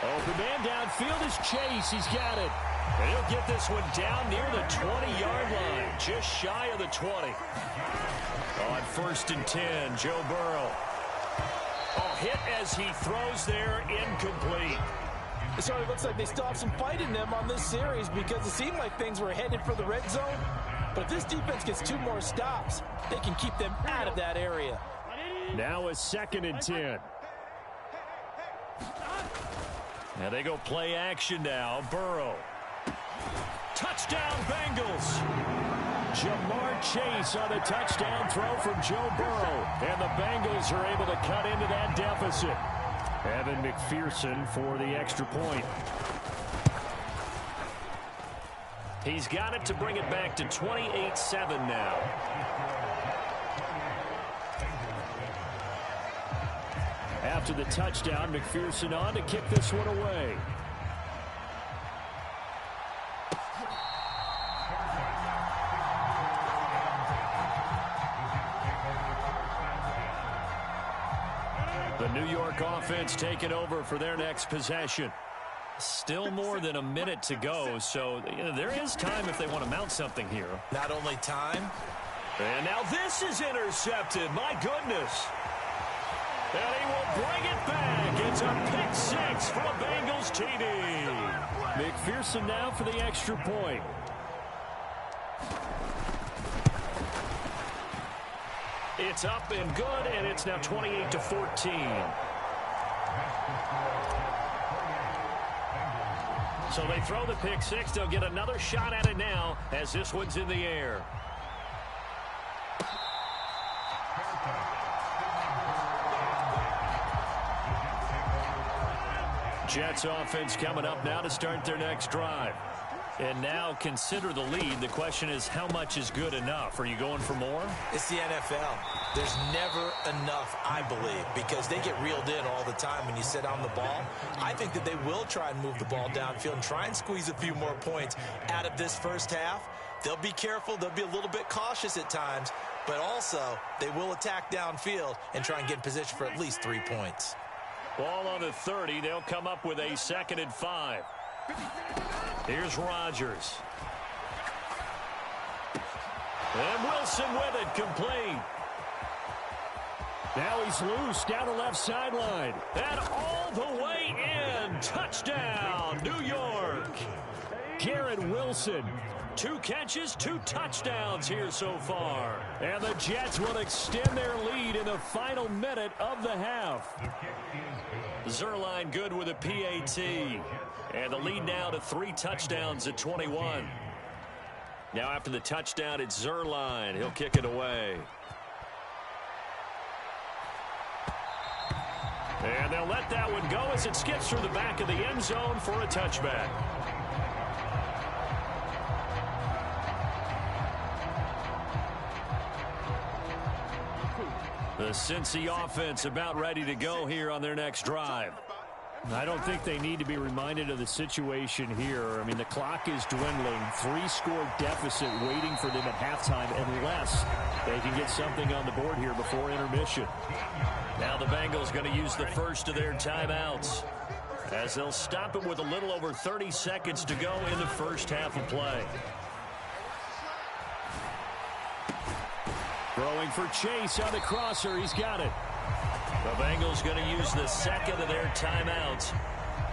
Open man downfield is Chase. He's got it. And he'll get this one down near the 20-yard line, just shy of the 20. On 1st and 10, Joe Burrow. Oh, hit as he throws there, incomplete. So it looks like they still have some fight in them on this series because it seemed like things were headed for the red zone. But if this defense gets 2 more stops, they can keep them out of that area. Now a 2nd and 10. Now they go play action now. Burrow. Touchdown, Bengals. Jamar Chase on a touchdown throw from Joe Burrow. And the Bengals are able to cut into that deficit. Evan McPherson for the extra point. He's got it to bring it back to 28-7 now. After the touchdown, McPherson on to kick this one away. The New York offense taking over for their next possession. Still more than a minute to go, so there is time if they want to mount something here. Not only time. And now this is intercepted. My goodness. And he will bring it back. It's a pick 6 for a Bengals TD. McPherson now for the extra point. It's up and good, and it's now 28-14. So they throw the pick six. They'll get another shot at it now as this one's in the air. Jets offense coming up now to start their next drive. And now consider the lead. The question is, how much is good enough? Are you going for more? It's the NFL. There's never enough, I believe, because they get reeled in all the time when you sit on the ball. I think that they will try and move the ball downfield and try and squeeze a few more points out of this first half. They'll be careful. They'll be a little bit cautious at times, but also they will attack downfield and try and get in position for at least 3 points. Ball on the 30. They'll come up with a 2nd and 5. Here's Rodgers. And Wilson with it, complete. Now he's loose down the left sideline. And all the way in. Touchdown, New York. Garrett Wilson. 2 catches, 2 touchdowns here so far. And the Jets will extend their lead in the final minute of the half. Zuerlein good with a PAT. And the lead now to 3 touchdowns at 21. Now after the touchdown, it's Zuerlein. He'll kick it away. And they'll let that one go as it skips through the back of the end zone for a touchback. The Cincy offense about ready to go here on their next drive. I don't think they need to be reminded of the situation here. I mean, the clock is dwindling. 3-score deficit waiting for them at halftime unless they can get something on the board here before intermission. Now the Bengals going to use the first of their timeouts as they'll stop it with a little over 30 seconds to go in the first half of play. Throwing for Chase on the crosser. He's got it. The Bengals going to use the second of their timeouts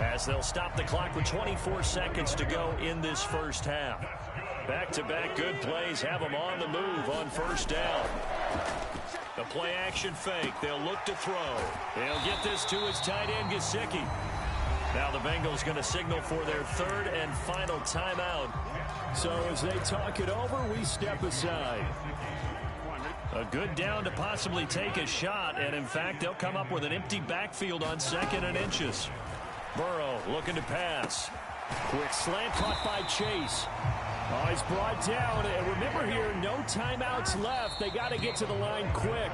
as they'll stop the clock with 24 seconds to go in this first half. Back-to-back good plays have them on the move on first down. The play-action fake. They'll look to throw. They'll get this to his tight end, Gesicki. Now the Bengals going to signal for their 3rd and final timeout. So as they talk it over, we step aside. A good down to possibly take a shot, and in fact, they'll come up with an empty backfield on 2nd and inches. Burrow looking to pass. Quick slant caught by Chase. Oh, he's brought down, and remember here, no timeouts left. They got to get to the line quick.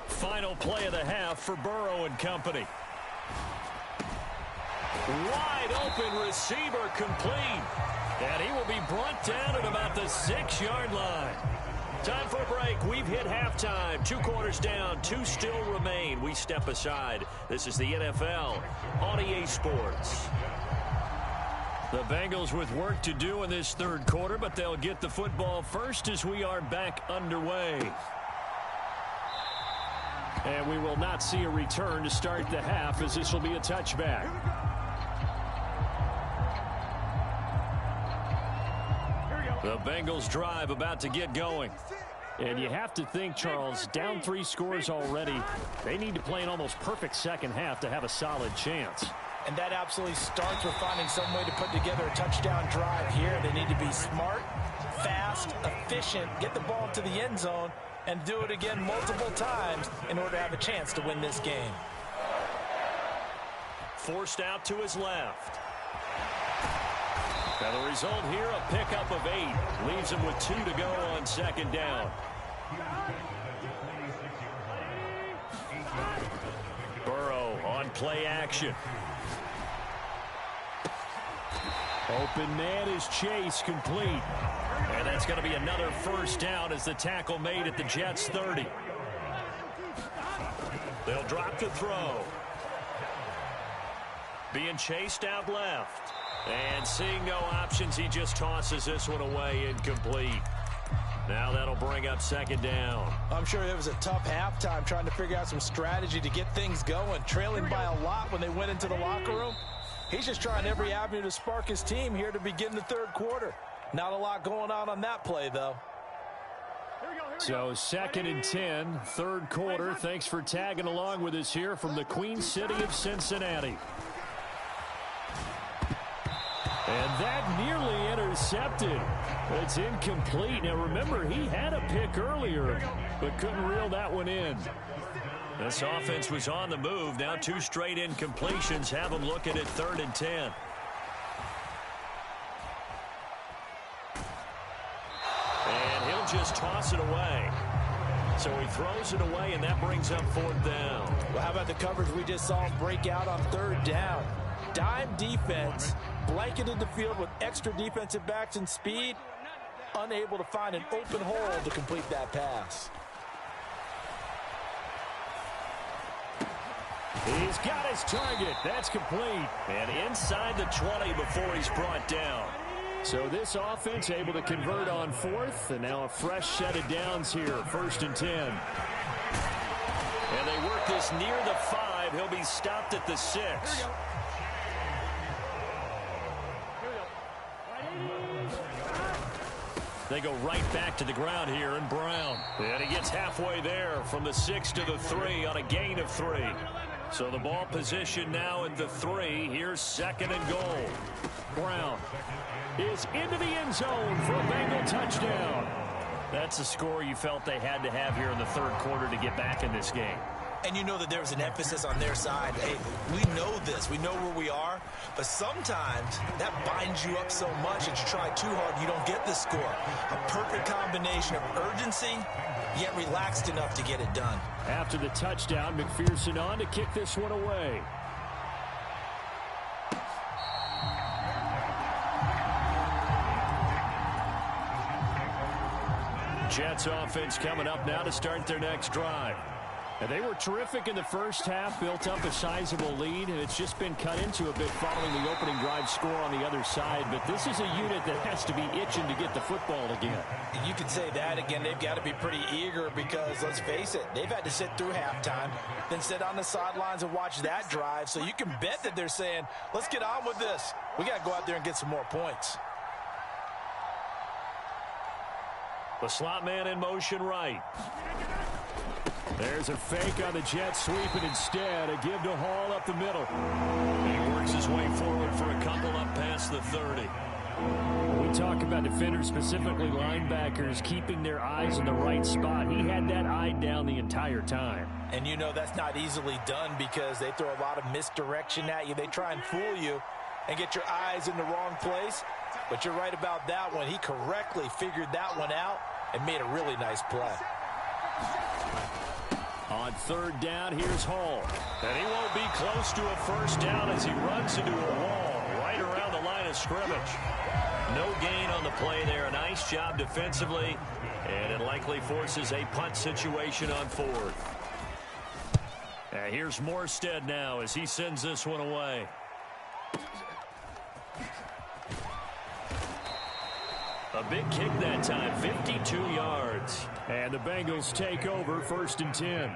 Final play of the half for Burrow and company. Wide open receiver complete. And he will be brought down at about the 6-yard line. Time for a break. We've hit halftime. 2 quarters down. 2 still remain. We step aside. This is the NFL on EA Sports. The Bengals with work to do in this 3rd quarter, but they'll get the football first as we are back underway. And we will not see a return to start the half as this will be a touchback. The Bengals drive about to get going. And you have to think, Charles, down 3 scores already. They need to play an almost perfect second half to have a solid chance. And that absolutely starts with finding some way to put together a touchdown drive here. They need to be smart, fast, efficient, get the ball to the end zone, and do it again multiple times in order to have a chance to win this game. Forced out to his left. Now the result here, a pickup of 8. Leaves him with 2 to go on 2nd down. Burrow on play action. Open man is Chase, complete. And that's going to be another first down as the tackle made at the Jets' 30. They'll drop the throw. Being chased out left. And seeing no options, he just tosses this one away, incomplete. Now that'll bring up 2nd down. I'm sure it was a tough halftime trying to figure out some strategy to get things going. Trailing by a lot when they went into the locker room. He's just trying every avenue to spark his team here to begin the 3rd quarter. Not a lot going on that play, though. So 2nd and 10, third quarter. Thanks for tagging along with us here from the Queen City of Cincinnati. And that nearly intercepted. It's incomplete. Now remember, he had a pick earlier, but couldn't reel that one in. This offense was on the move. Now 2 straight incompletions have them looking at 3rd and 10. And he'll just toss it away. So he throws it away, and that brings up 4th down. Well, how about the coverage we just saw him break out on 3rd down? Dime defense, blanketed the field with extra defensive backs and speed, unable to find an open hole to complete that pass. He's got his target. That's complete. And inside the 20 before he's brought down. So this offense able to convert on 4th, and now a fresh set of downs here, 1st and 10. And they work this near the 5. He'll be stopped at the 6. They go right back to the ground here, and Brown. And he gets halfway there from the 6 to the 3 on a gain of 3. So the ball position now at the 3. Here's 2nd and goal. Brown is into the end zone for a Bengal touchdown. That's a score you felt they had to have here in the 3rd quarter to get back in this game. And you know that there's an emphasis on their side. Hey, we know this. We know where we are. But sometimes that binds you up so much that you try too hard, you don't get the score. A perfect combination of urgency, yet relaxed enough to get it done. After the touchdown, McPherson on to kick this one away. Jets offense coming up now to start their next drive. And they were terrific in the first half, built up a sizable lead, and it's just been cut into a bit following the opening drive score on the other side. But this is a unit that has to be itching to get the football again. You can say that again. They've got to be pretty eager because, let's face it, they've had to sit through halftime, then sit on the sidelines and watch that drive. So you can bet that they're saying, let's get on with this. We got to go out there and get some more points. The slot man in motion right. There's a fake on the Jets sweep, and instead a give to Hall up the middle. He works his way forward for a couple up past the 30. When we talk about defenders, specifically linebackers, keeping their eyes in the right spot. He had that eye down the entire time. And you know that's not easily done because they throw a lot of misdirection at you. They try and fool you and get your eyes in the wrong place. But you're right about that one. He correctly figured that one out and made a really nice play. On 3rd down, here's Hall. And he won't be close to a 1st down as he runs into a wall right around the line of scrimmage. No gain on the play there. A nice job defensively, and it likely forces a punt situation on 4th. And here's Morstead now as he sends this one away. A big kick that time, 52 yards. And the Bengals take over, 1st and 10.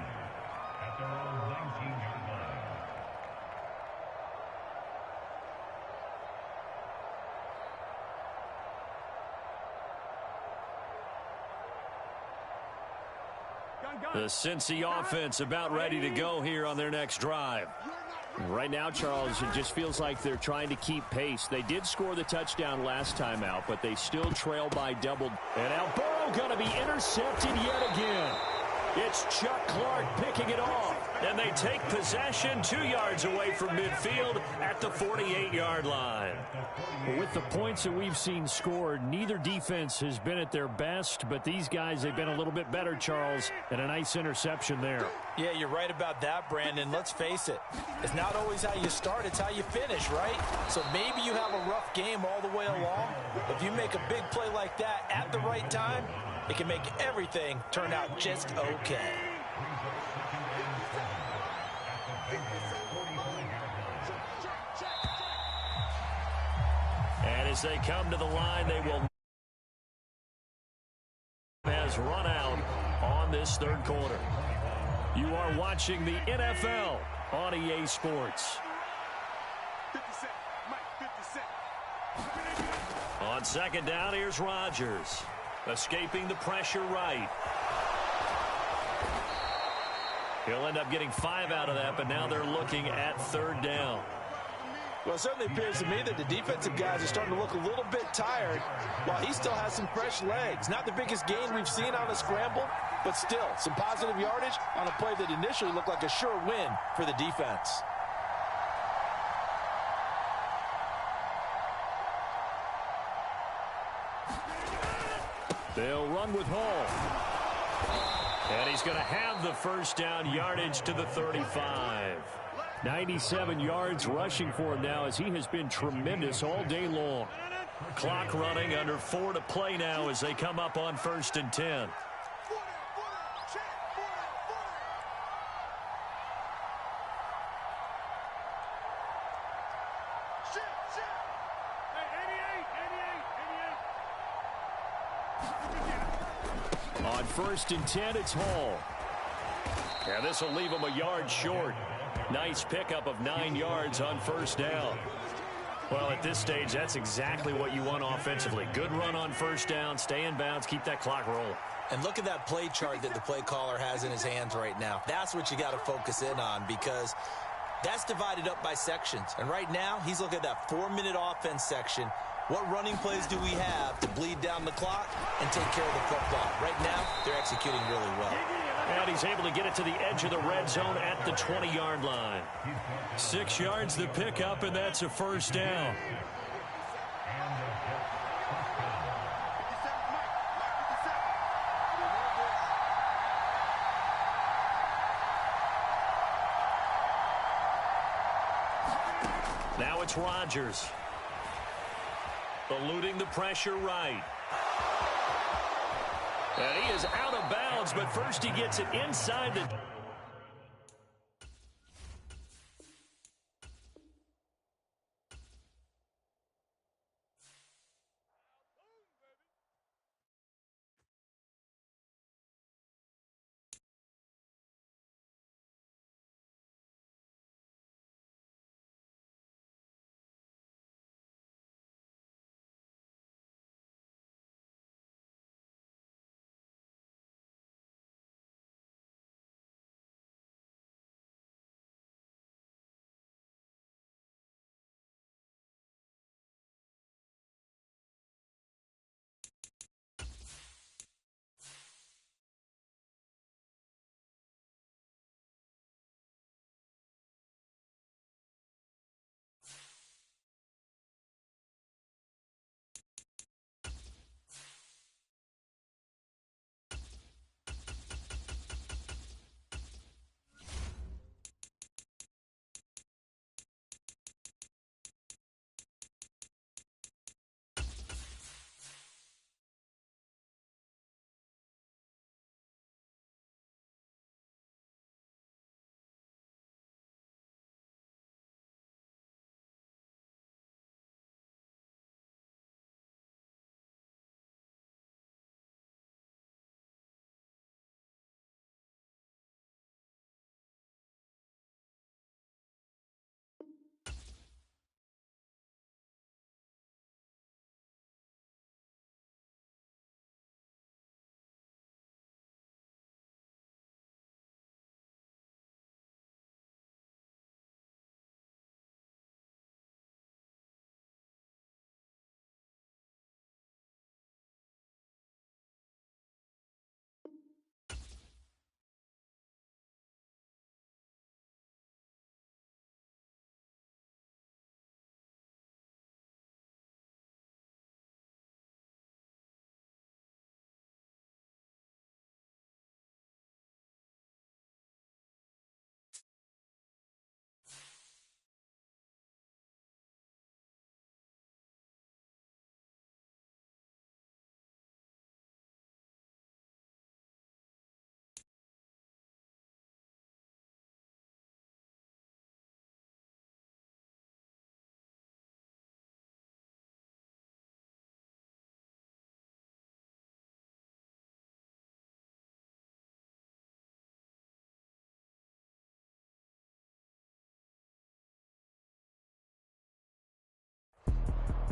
The Cincy offense about ready to go here on their next drive. Right now, Charles, it just feels like they're trying to keep pace. They did score the touchdown last time out, but they still trail by double. And now Burrow going to be intercepted yet again. It's Chuck Clark picking it off. And they take possession 2 yards away from midfield at the 48-yard line. With the points that we've seen scored, neither defense has been at their best, but these guys have been a little bit better, Charles, and a nice interception there. Yeah, you're right about that, Brandon. Let's face it. It's not always how you start, it's how you finish, right? So maybe you have a rough game all the way along. If you make a big play like that at the right time, it can make everything turn out just okay. And as they come to the line, they will has run out on this 3rd quarter. You are watching the NFL on EA Sports. 50 Cent, Mike, 50 Cent. On On second down, here's Rodgers. Escaping the pressure right. He'll end up getting 5 out of that, but now they're looking at third down. Well, it certainly appears to me that the defensive guys are starting to look a little bit tired while he still has some fresh legs. Not the biggest gain we've seen on a scramble, but still some positive yardage on a play that initially looked like a sure win for the defense. They'll run with Hall. And he's going to have the first down yardage to the 35. 97 yards rushing for him now as he has been tremendous all day long. Clock running, under 4 to play now as they come up on 1st and 10. On 1st and 10, it's Hall. Yeah, this will leave him a yard short. Nice pickup of 9 yards on 1st down. Well, at this stage, that's exactly what you want offensively. Good run on 1st down, stay in bounds, keep that clock rolling. And look at that play chart that the play caller has in his hands right now. That's what you got to focus in on, because that's divided up by sections. And right now, he's looking at that 4-minute offense section. What running plays do we have to bleed down the clock and take care of the football? Right now, they're executing really well. And he's able to get it to the edge of the red zone at the 20-yard line. 6 yards the pickup, and that's a 1st down. Now it's Rodgers. Eluding the pressure right. And he is out of bounds, but first he gets it inside the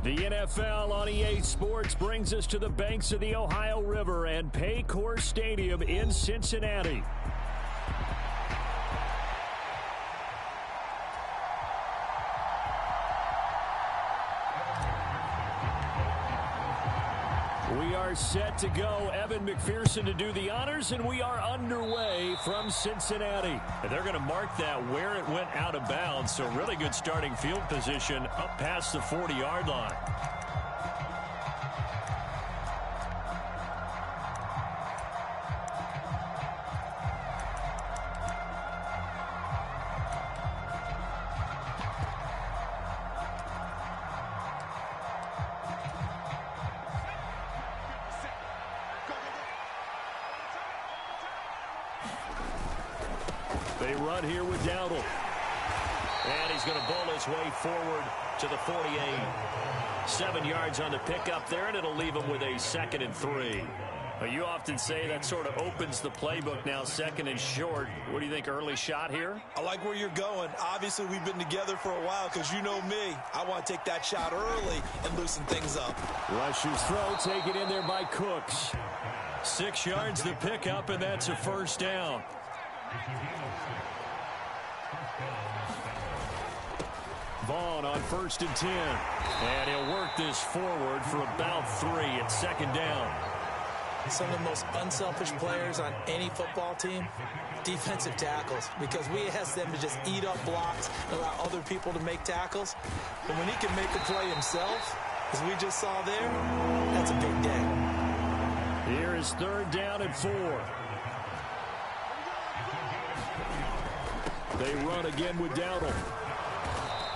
The NFL on EA Sports brings us to the banks of the Ohio River and Paycor Stadium in Cincinnati. We are set to go. Evan McPherson to do the honors, and we are underway from Cincinnati. And they're going to mark that where it went out of bounds, so really good starting field position up past the 40-yard line. They run here with Dowdle. And he's going to bowl his way forward to the 48. 7 yards on the pickup there, and it'll leave him with a 2nd and 3. Well, you often say that sort of opens the playbook now, 2nd and short. What do you think, early shot here? I like where you're going. Obviously, we've been together for a while because you know me. I want to take that shot early and loosen things up. Rush's throw taken in there by Cooks. 6 yards the pickup, and that's a 1st down. Vaughn on 1st and 10. And he'll work this forward for about 3 at 2nd down. Some of the most unselfish players on any football team, defensive tackles, because we ask them to just eat up blocks and allow other people to make tackles. But when he can make a play himself, as we just saw there, that's a big day. Here is 3rd down and 4. They run again with Dowdle.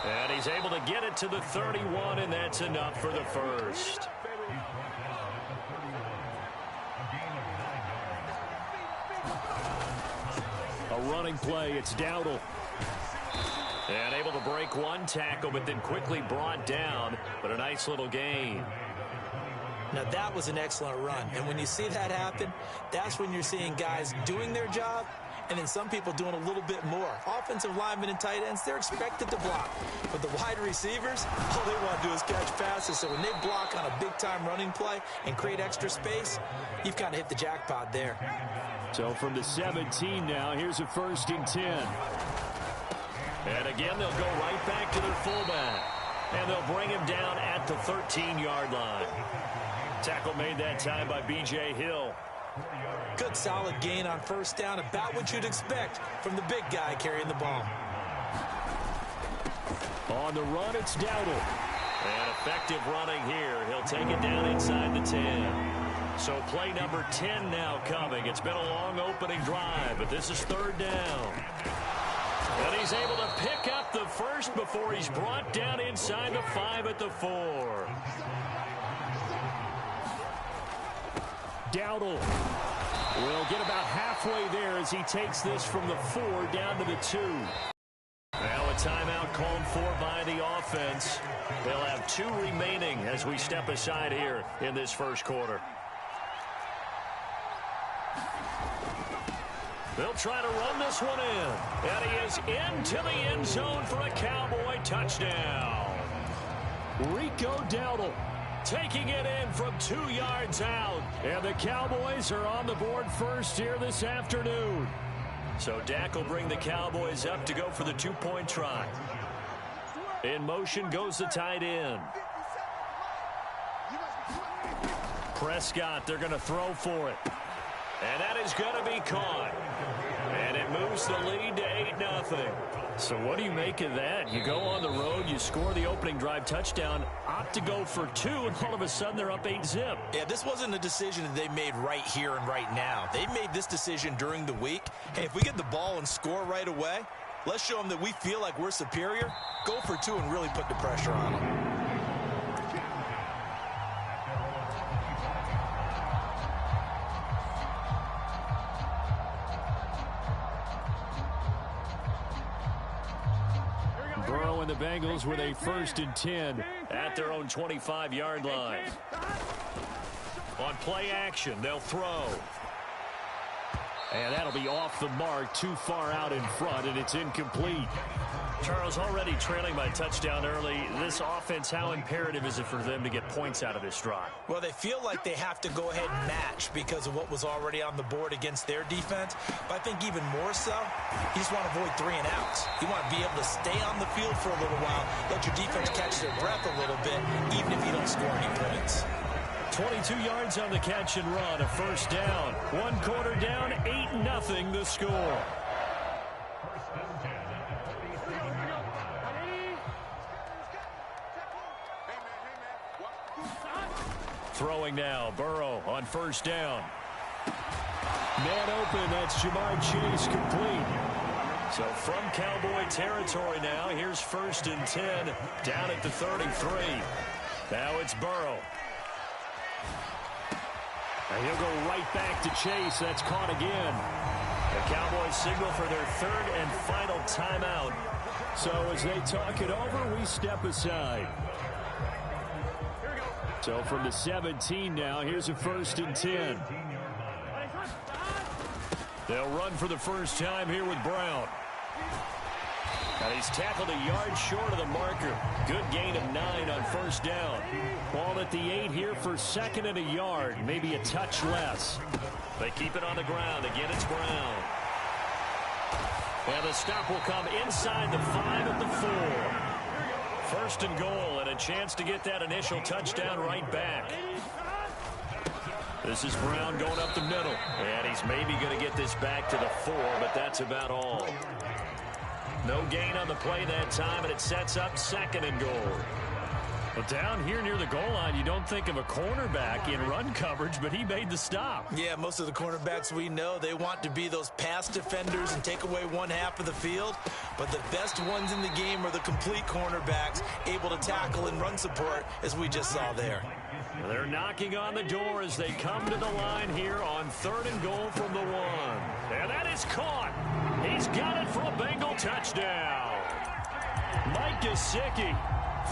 And he's able to get it to the 31, and that's enough for the 1st. A running play, it's Dowdle. And able to break one tackle, but then quickly brought down. But a nice little gain. Now, that was an excellent run. And when you see that happen, that's when you're seeing guys doing their job, and then some people doing a little bit more. Offensive linemen and tight ends, they're expected to block. But the wide receivers, all they want to do is catch passes. So when they block on a big-time running play and create extra space, you've kind of hit the jackpot there. So from the 17 now, here's a 1st and 10. And again, they'll go right back to their fullback. And they'll bring him down at the 13-yard line. Tackle made that time by B.J. Hill. Good solid gain on 1st down, about what you'd expect from the big guy carrying the ball. On the run, it's Dowdle. And effective running here. He'll take it down inside the 10. So play number 10 now coming. It's been a long opening drive, but this is 3rd down. And he's able to pick up the 1st before he's brought down inside the 5 at the 4. Dowdle will get about halfway there as he takes this from the 4 down to the 2. Now a timeout called for by the offense. They'll have 2 remaining as we step aside here in this 1st quarter. They'll try to run this one in. And he is into the end zone for a Cowboy touchdown. Rico Dowdle taking it in from 2 yards out. And the Cowboys are on the board first here this afternoon. So Dak will bring the Cowboys up to go for the 2-point try. In motion goes the tight end. Prescott, they're going to throw for it. And that is going to be caught. And it moves the lead to 8-0. So what do you make of that? You go on the road, you score the opening drive touchdown, opt to go for 2, and all of a sudden they're up 8-zip. Yeah, this wasn't a decision that they made right here and right now. They made this decision during the week. Hey, if we get the ball and score right away, let's show them that we feel like we're superior. Go for 2 and really put the pressure on them. Burrow and the Bengals with a 1st and 10 at their own 25-yard line. On play action, they'll throw. And that'll be off the mark, too far out in front, and it's incomplete. Charles, already trailing by touchdown early. This offense, how imperative is it for them to get points out of this drive? Well, they feel like they have to go ahead and match because of what was already on the board against their defense. But I think even more so, you just want to avoid 3 and outs. You want to be able to stay on the field for a little while, let your defense catch their breath a little bit, even if you don't score any points. 22 yards on the catch and run, a first down. 1 quarter down, 8-0 the score. Throwing now, Burrow on first down. Man open, that's Jamar Chase, complete. So from Cowboy territory now, here's 1st and 10, down at the 33. Now it's Burrow. And he'll go right back to Chase. That's caught again. The Cowboys signal for their 3rd and final timeout. So as they talk it over, we step aside. So from the 17 now, here's a 1st and 10. They'll run for the first time here with Brown. And he's tackled a yard short of the marker. Good gain of 9 on first down. Ball at the 8 here for 2nd and a yard. Maybe a touch less. They keep it on the ground. Again, it's Brown. And the stop will come inside the 5 at the 4. 1st and goal, and a chance to get that initial touchdown right back. This is Brown going up the middle. And he's maybe going to get this back to the 4, but that's about all. No gain on the play that time, and it sets up 2nd and goal. Well, down here near the goal line, you don't think of a cornerback in run coverage, but he made the stop. Yeah, most of the cornerbacks we know, they want to be those pass defenders and take away 1/2 of the field. But the best ones in the game are the complete cornerbacks, able to tackle and run support, as we just saw there. They're knocking on the door as they come to the line here on 3rd and goal from the 1. And that is caught. He's got it for a Bengal touchdown. Mike Gesicki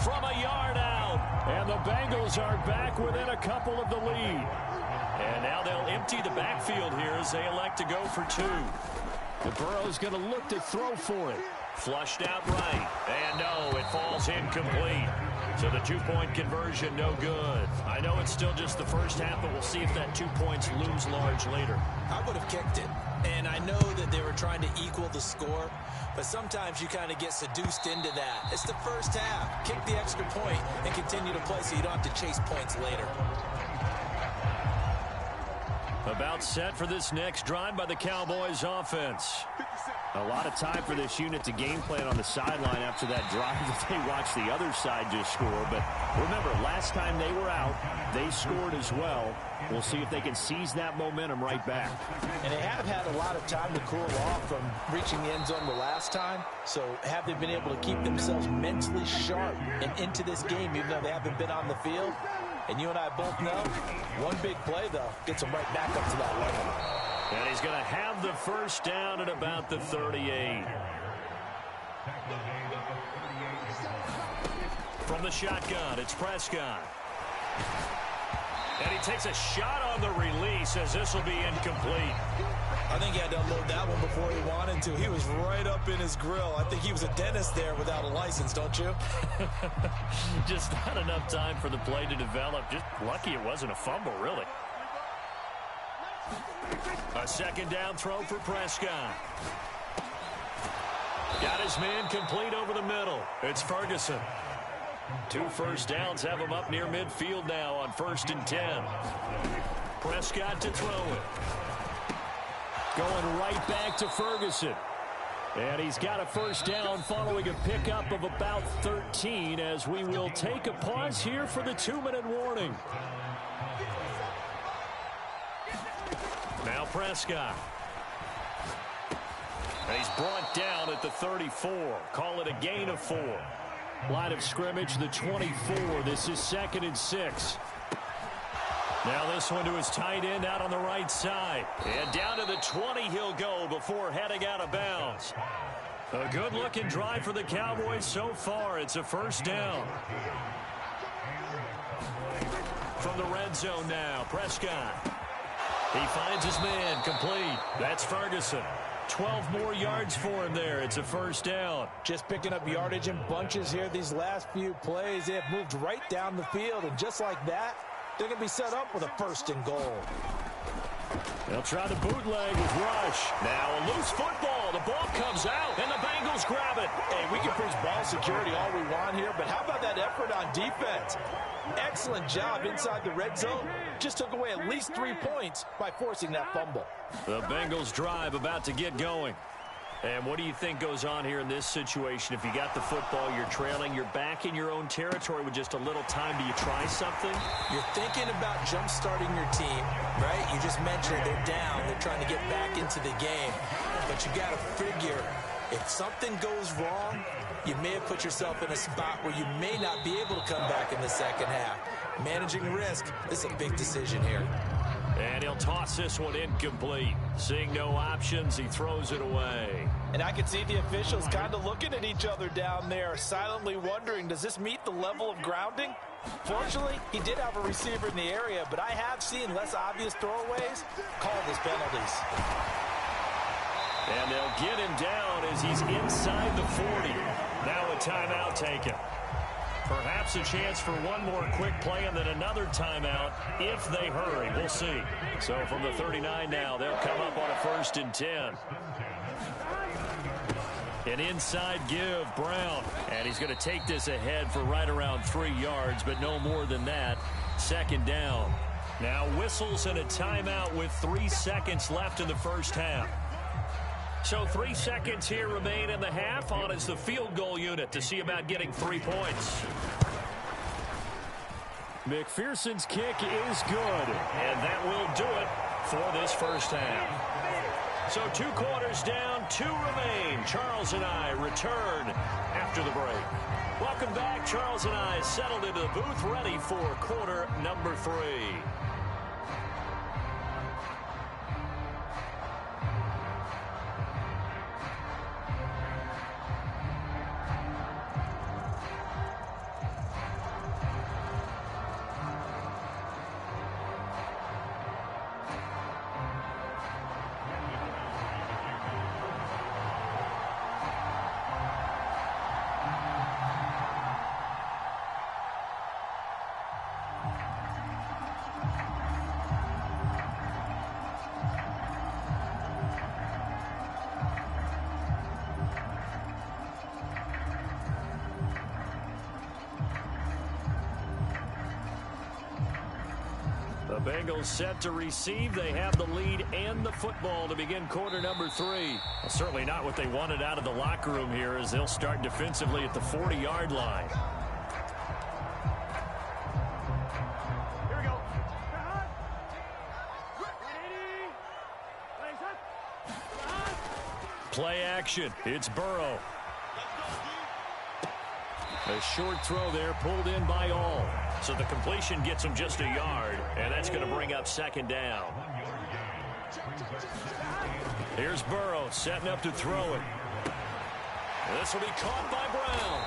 from a yard out. And the Bengals are back within a couple of the lead. And now they'll empty the backfield here as they elect to go for 2. The Burrow's going to look to throw for it. Flushed out right. And no, it falls incomplete. So the 2-point conversion, no good. I know it's still just the first half, but we'll see if that 2 points looms large later. I would have kicked it. And I know that they were trying to equal the score, but sometimes you kind of get seduced into that. It's the first half. Kick the extra point and continue to play so you don't have to chase points later. About set for this next drive by the Cowboys offense. A lot of time for this unit to game plan on the sideline after that drive that they watched the other side just score. But remember, last time they were out, they scored as well. We'll see if they can seize that momentum right back. And they have had a lot of time to cool off from reaching the end zone the last time. So have they been able to keep themselves mentally sharp and into this game, even though they haven't been on the field? And you and I both know, one big play, though, gets them right back up to that level. And he's going to have the first down at about the 38. From the shotgun, it's Prescott. And he takes a shot on the release as this will be incomplete. I think he had to unload that one before he wanted to. He was right up in his grill. I think he was a dentist there without a license, don't you? Just not enough time for the play to develop. Just lucky it wasn't a fumble, really. A 2nd down throw for Prescott. Got his man complete over the middle. It's Ferguson. 2 first downs have him up near midfield now on 1st and 10. Prescott to throw it. Going right back to Ferguson. And he's got a first down following a pickup of about 13 as we will take a pause here for the 2-minute warning. Now Prescott. And he's brought down at the 34. Call it a gain of 4. Line of scrimmage, the 24. This is 2nd and 6. Now this one to his tight end out on the right side. And down to the 20 he'll go before heading out of bounds. A good-looking drive for the Cowboys so far. It's a first down. From the red zone now, Prescott. He finds his man complete. That's Ferguson. 12 more yards for him there. It's a first down. Just picking up yardage in bunches here these last few plays. They have moved right down the field, and just like that, they're going to be set up with a 1st and goal. They'll try to bootleg with Rush. Now a loose football. The ball comes out, and the Bengals grab it. Hey, we can preach ball security all we want here, but how about that effort on defense? Excellent job inside the red zone. Just took away at least 3 points by forcing that fumble. The Bengals drive about to get going. And what do you think goes on here in this situation? If you got the football, you're trailing, you're back in your own territory with just a little time. Do you try something? You're thinking about jump-starting your team, right? You just mentioned they're down. They're trying to get back into the game. But you got to figure, if something goes wrong, you may have put yourself in a spot where you may not be able to come back in the second half. Managing risk, this is a big decision here. And he'll toss this one incomplete. Seeing no options, he throws it away. And I can see the officials kind of looking at each other down there, silently wondering, does this meet the level of grounding? Fortunately, he did have a receiver in the area, but I have seen less obvious throwaways called as penalties. And they'll get him down as he's inside the 40. Now a timeout taken. Perhaps a chance for one more quick play and then another timeout if they hurry. We'll see. So from the 39 now, they'll come up on a 1st and 10. An inside give, Brown. And he's going to take this ahead for right around 3 yards, but no more than that. 2nd down. Now whistles and a timeout with 3 seconds left in the first half. So 3 seconds here remain in the half. On is the field goal unit to see about getting 3 points. McPherson's kick is good, and that will do it for this first half. So 2 quarters down, 2 remain. Charles and I return after the break. Welcome back. Charles and I settled into the booth, ready for quarter number 3. Bengals set to receive. They have the lead and the football to begin quarter number 3. Well, certainly not what they wanted out of the locker room here as they'll start defensively at the 40-yard line. Here we go. Play action. It's Burrow. A short throw there pulled in by all. So the completion gets him just a yard, and that's going to bring up 2nd down. Here's Burrow setting up to throw it. This will be caught by Brown.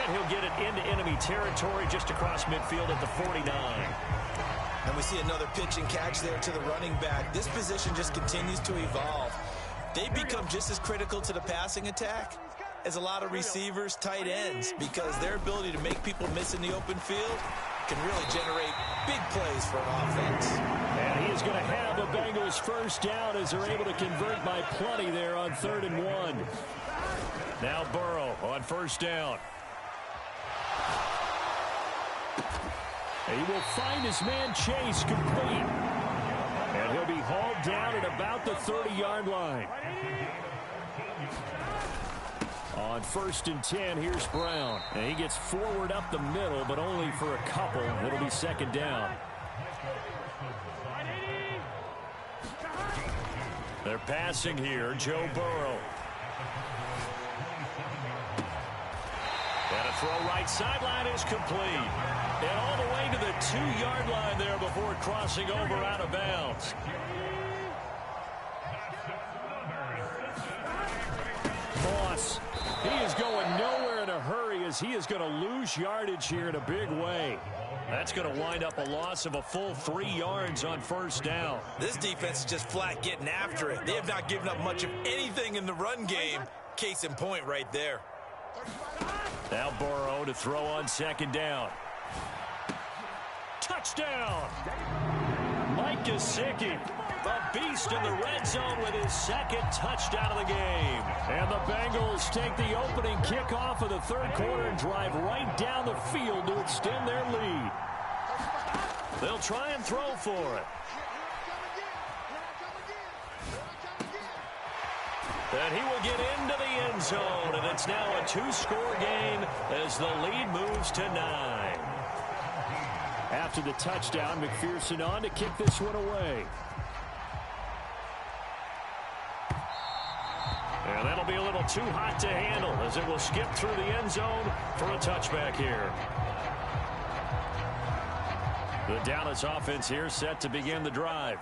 And he'll get it into enemy territory just across midfield at the 49. And we see another pitch and catch there to the running back. This position just continues to evolve. They become just as critical to the passing attack as a lot of receivers, tight ends, because their ability to make people miss in the open field can really generate big plays for an offense. And he is going to have a Bengals first down as they're able to convert by plenty there on 3rd and 1. Now Burrow on 1st down. He will find his man Chase complete. And he'll be hauled down at about the 30-yard line. On 1st and 10, here's Brown. And he gets forward up the middle, but only for a couple. It'll be 2nd down. They're passing here. Joe Burrow. And a throw right sideline is complete. And all the way to the 2-yard line there before crossing over out of bounds. Moss. He is going nowhere in a hurry as he is going to lose yardage here in a big way. That's going to wind up a loss of a full 3 yards on first down. This defense is just flat getting after it. They have not given up much of anything in the run game. Case in point right there. Now Burrow to throw on second down. Touchdown! Mike Gesicki, a beast in the red zone with his second touchdown of the game. And the Bengals take the opening kickoff of the third quarter and drive right down the field to extend their lead. They'll try and throw for it. And he will get into the end zone, and it's now a 2-score game as the lead moves to 9. After the touchdown, McPherson on to kick this one away. And that'll be a little too hot to handle as it will skip through the end zone for a touchback here. The Dallas offense here set to begin the drive.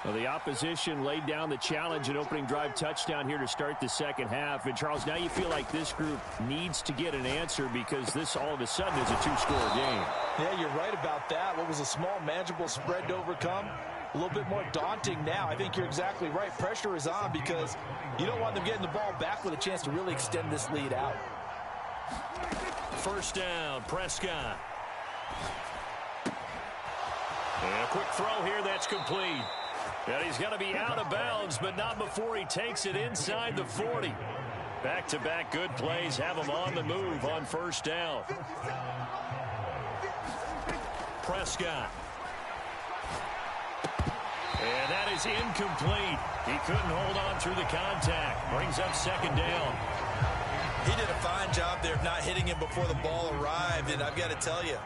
Well, the opposition laid down the challenge and opening drive touchdown here to start the second half. And, Charles, now you feel like this group needs to get an answer because this all of a sudden is a 2-score game. Yeah, you're right about that. What was a small, manageable spread to overcome, a little bit more daunting now. I think you're exactly right. Pressure is on because you don't want them getting the ball back with a chance to really extend this lead out. First down, Prescott. And a quick throw here that's complete. And he's going to be out of bounds, but not before he takes it inside the 40. Back-to-back good plays have him on the move on first down. Prescott. And that is incomplete. He couldn't hold on through the contact. Brings up second down. He did a fine job there of not hitting him before the ball arrived, and I've got to tell you,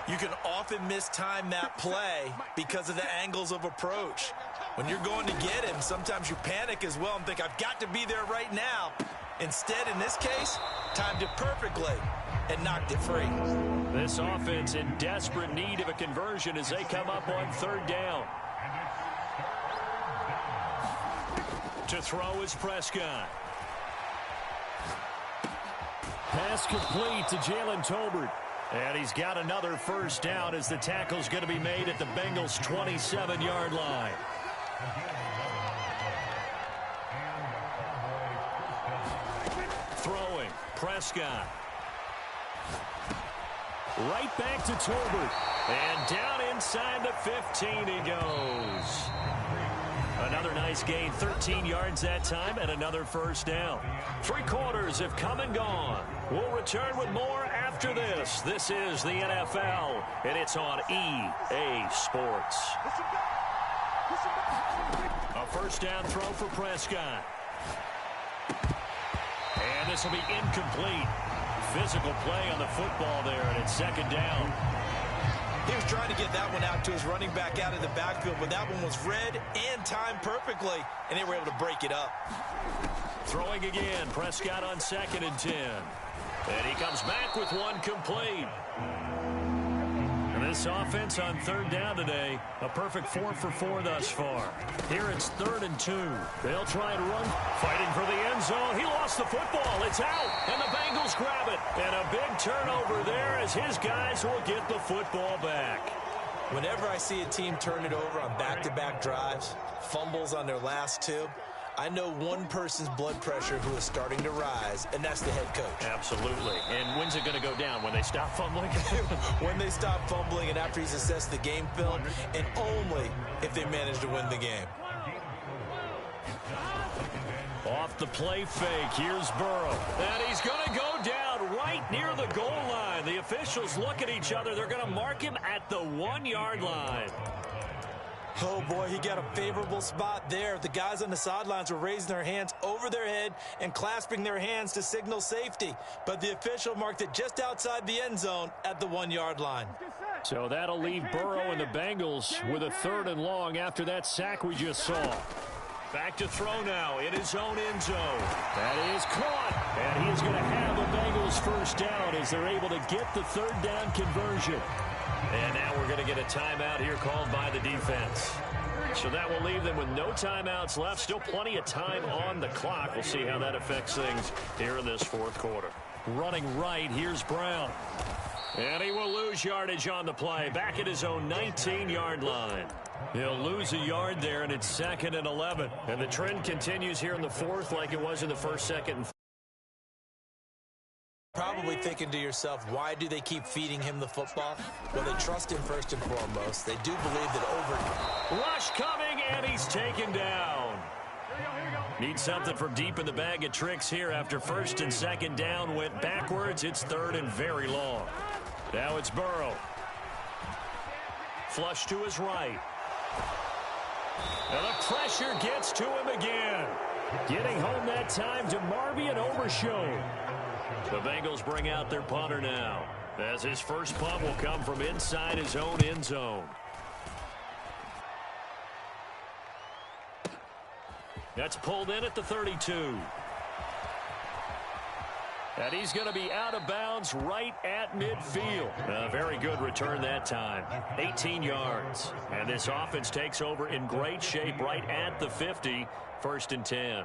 you can often mistime that play because of the angles of approach. When you're going to get him, sometimes you panic as well and think, I've got to be there right now. Instead, in this case, timed it perfectly and knocked it free. This offense in desperate need of a conversion as they come up on third down. To throw is Prescott. Pass complete to Jalen Tolbert. And he's got another first down as the tackle's going to be made at the Bengals' 27-yard line. Throwing, Prescott. Right back to Tolbert. And down inside the 15 he goes. Another nice gain, 13 yards that time, and another first down. 3 quarters have come and gone. We'll return with more after this. This is the NFL, and it's on EA Sports. A first down throw for Prescott. And this will be incomplete. Physical play on the football there, and it's second down. He was trying to get that one out to his running back out of the backfield, but that one was read and timed perfectly, and they were able to break it up. Throwing again, Prescott on 2nd and 10. And he comes back with one complete. And this offense on third down today, a perfect 4 for 4 thus far. Here it's 3rd and 2. They'll try and run, fighting for the end zone. He lost the football. It's out, and the Bengals grab it. And a big turnover there as his guys will get the football back. Whenever I see a team turn it over on back-to-back drives, fumbles on their last 2, I know one person's blood pressure who is starting to rise, and that's the head coach. Absolutely. And when's it going to go down? When they stop fumbling? When they stop fumbling and after he's assessed the game film, and only if they manage to win the game. Off the play fake, here's Burrow. And he's going to go down right near the goal line. The officials look at each other. They're going to mark him at the 1-yard line. Oh, boy, he got a favorable spot there. The guys on the sidelines were raising their hands over their head and clasping their hands to signal safety. But the official marked it just outside the end zone at the 1-yard line. So that'll leave Burrow and the Bengals with a 3rd and long after that sack we just saw. Back to throw now in his own end zone. That is caught. And he is going to have the Bengals first down as they're able to get the 3rd down conversion. And now we're going to get a timeout here called by the defense. So that will leave them with no timeouts left. Still plenty of time on the clock. We'll see how that affects things here in this 4th quarter. Running right, here's Brown. And he will lose yardage on the play. Back at his own 19-yard line. He'll lose a yard there, and it's 2nd and 11. And the trend continues here in the 4th like it was in the 1st, 2nd, and 4th. Probably thinking to yourself, why do they keep feeding him the football? Well, they trust him first and foremost. They do believe that over... Rush coming, and he's taken down. Need something from deep in the bag of tricks here after 1st and 2nd down went backwards. It's 3rd and very long. Now it's Burrow. Flush to his right. And the pressure gets to him again. Getting home that time to Marby and Overshown. The Bengals bring out their punter now, as his first punt will come from inside his own end zone. That's pulled in at the 32. And he's going to be out of bounds right at midfield. A very good return that time. 18 yards. And this offense takes over in great shape right at the 50. 1st and 10.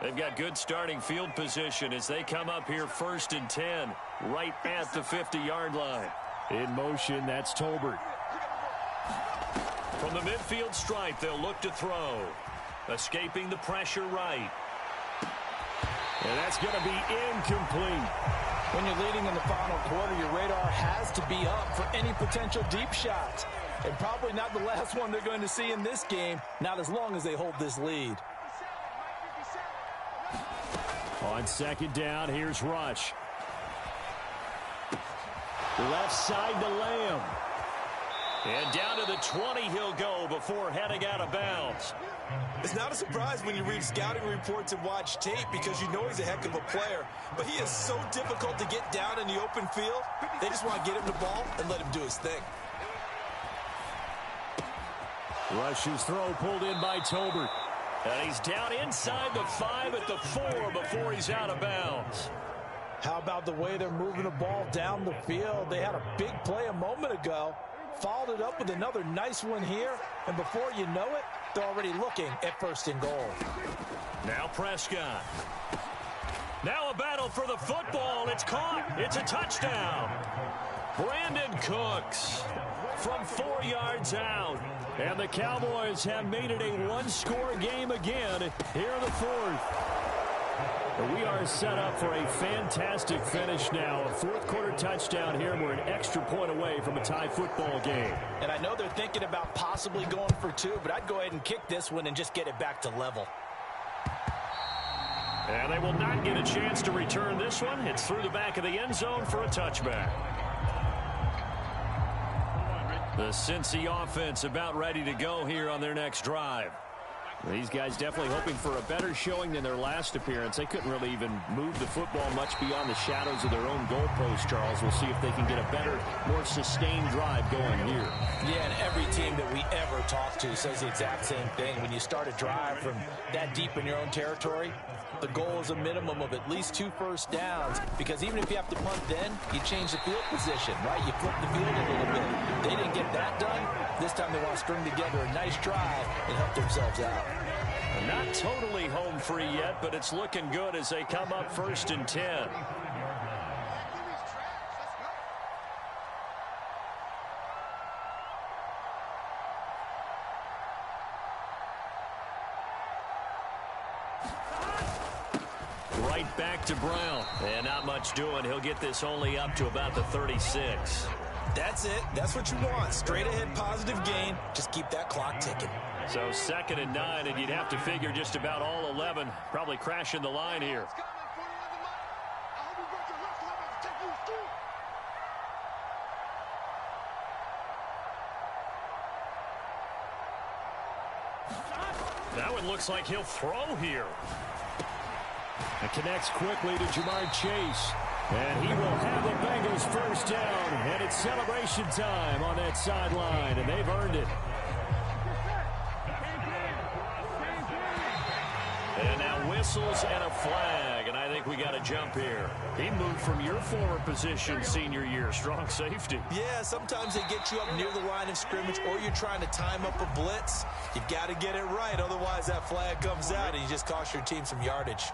They've got good starting field position as they come up here 1st and 10 right at the 50-yard line. In motion, that's Tolbert. From the midfield stripe, they'll look to throw. Escaping the pressure right. And that's going to be incomplete. When you're leading in the final quarter, your radar has to be up for any potential deep shots. And probably not the last one they're going to see in this game, not as long as they hold this lead. On 2nd down, here's Rush. Left side to Lamb. And down to the 20 he'll go before heading out of bounds. It's not a surprise when you read scouting reports and watch tape because you know he's a heck of a player. But he is so difficult to get down in the open field. They just want to get him the ball and let him do his thing. Rush's throw pulled in by Tolbert. And he's down inside the 5 at the 4 before he's out of bounds. How about the way they're moving the ball down the field? They had a big play a moment ago. Followed it up with another nice one here. And before you know it, they're already looking at 1st and goal. Now Prescott. Now a battle for the football. It's caught. It's a touchdown. Brandon Cooks from 4 yards out. And the Cowboys have made it a one-score game again here in the 4th. We are set up for a fantastic finish now. A 4th quarter touchdown here. We're an extra point away from a tie football game. And I know they're thinking about possibly going for 2, but I'd go ahead and kick this one and just get it back to level. And they will not get a chance to return this one. It's through the back of the end zone for a touchback. The Cincy offense about ready to go here on their next drive. These guys definitely hoping for a better showing than their last appearance. They couldn't really even move the football much beyond the shadows of their own goalpost, Charles. We'll see if they can get a better, more sustained drive going here. Yeah, and every team that we ever talk to says the exact same thing. When you start a drive from that deep in your own territory, the goal is a minimum of at least 2 first downs, because even if you have to punt then, you change the field position, right? You flip the field a little bit. They didn't get that done. This time they want to string together a nice drive and help themselves out. Not totally home free yet, but it's looking good as they come up 1st and 10. Right back to Brown. And not much doing. He'll get this only up to about the 36. That's it. That's what you want. Straight ahead positive gain. Just keep that clock ticking. So 2nd and 9, and you'd have to figure just about all 11 probably crashing the line here. That one looks like he'll throw here. It connects quickly to Jamar Chase. And he will have the Bengals first down. And it's celebration time on that sideline, and they've earned it. And now whistles and a flag. And I think think we got a jump here. He moved from your former position senior year, strong safety. Yeah, sometimes they get you up near the line of scrimmage or you're trying to time up a blitz. You've got to get it right, otherwise that flag comes out and you just cost your team some yardage.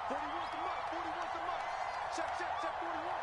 41's the mark. Check, 41.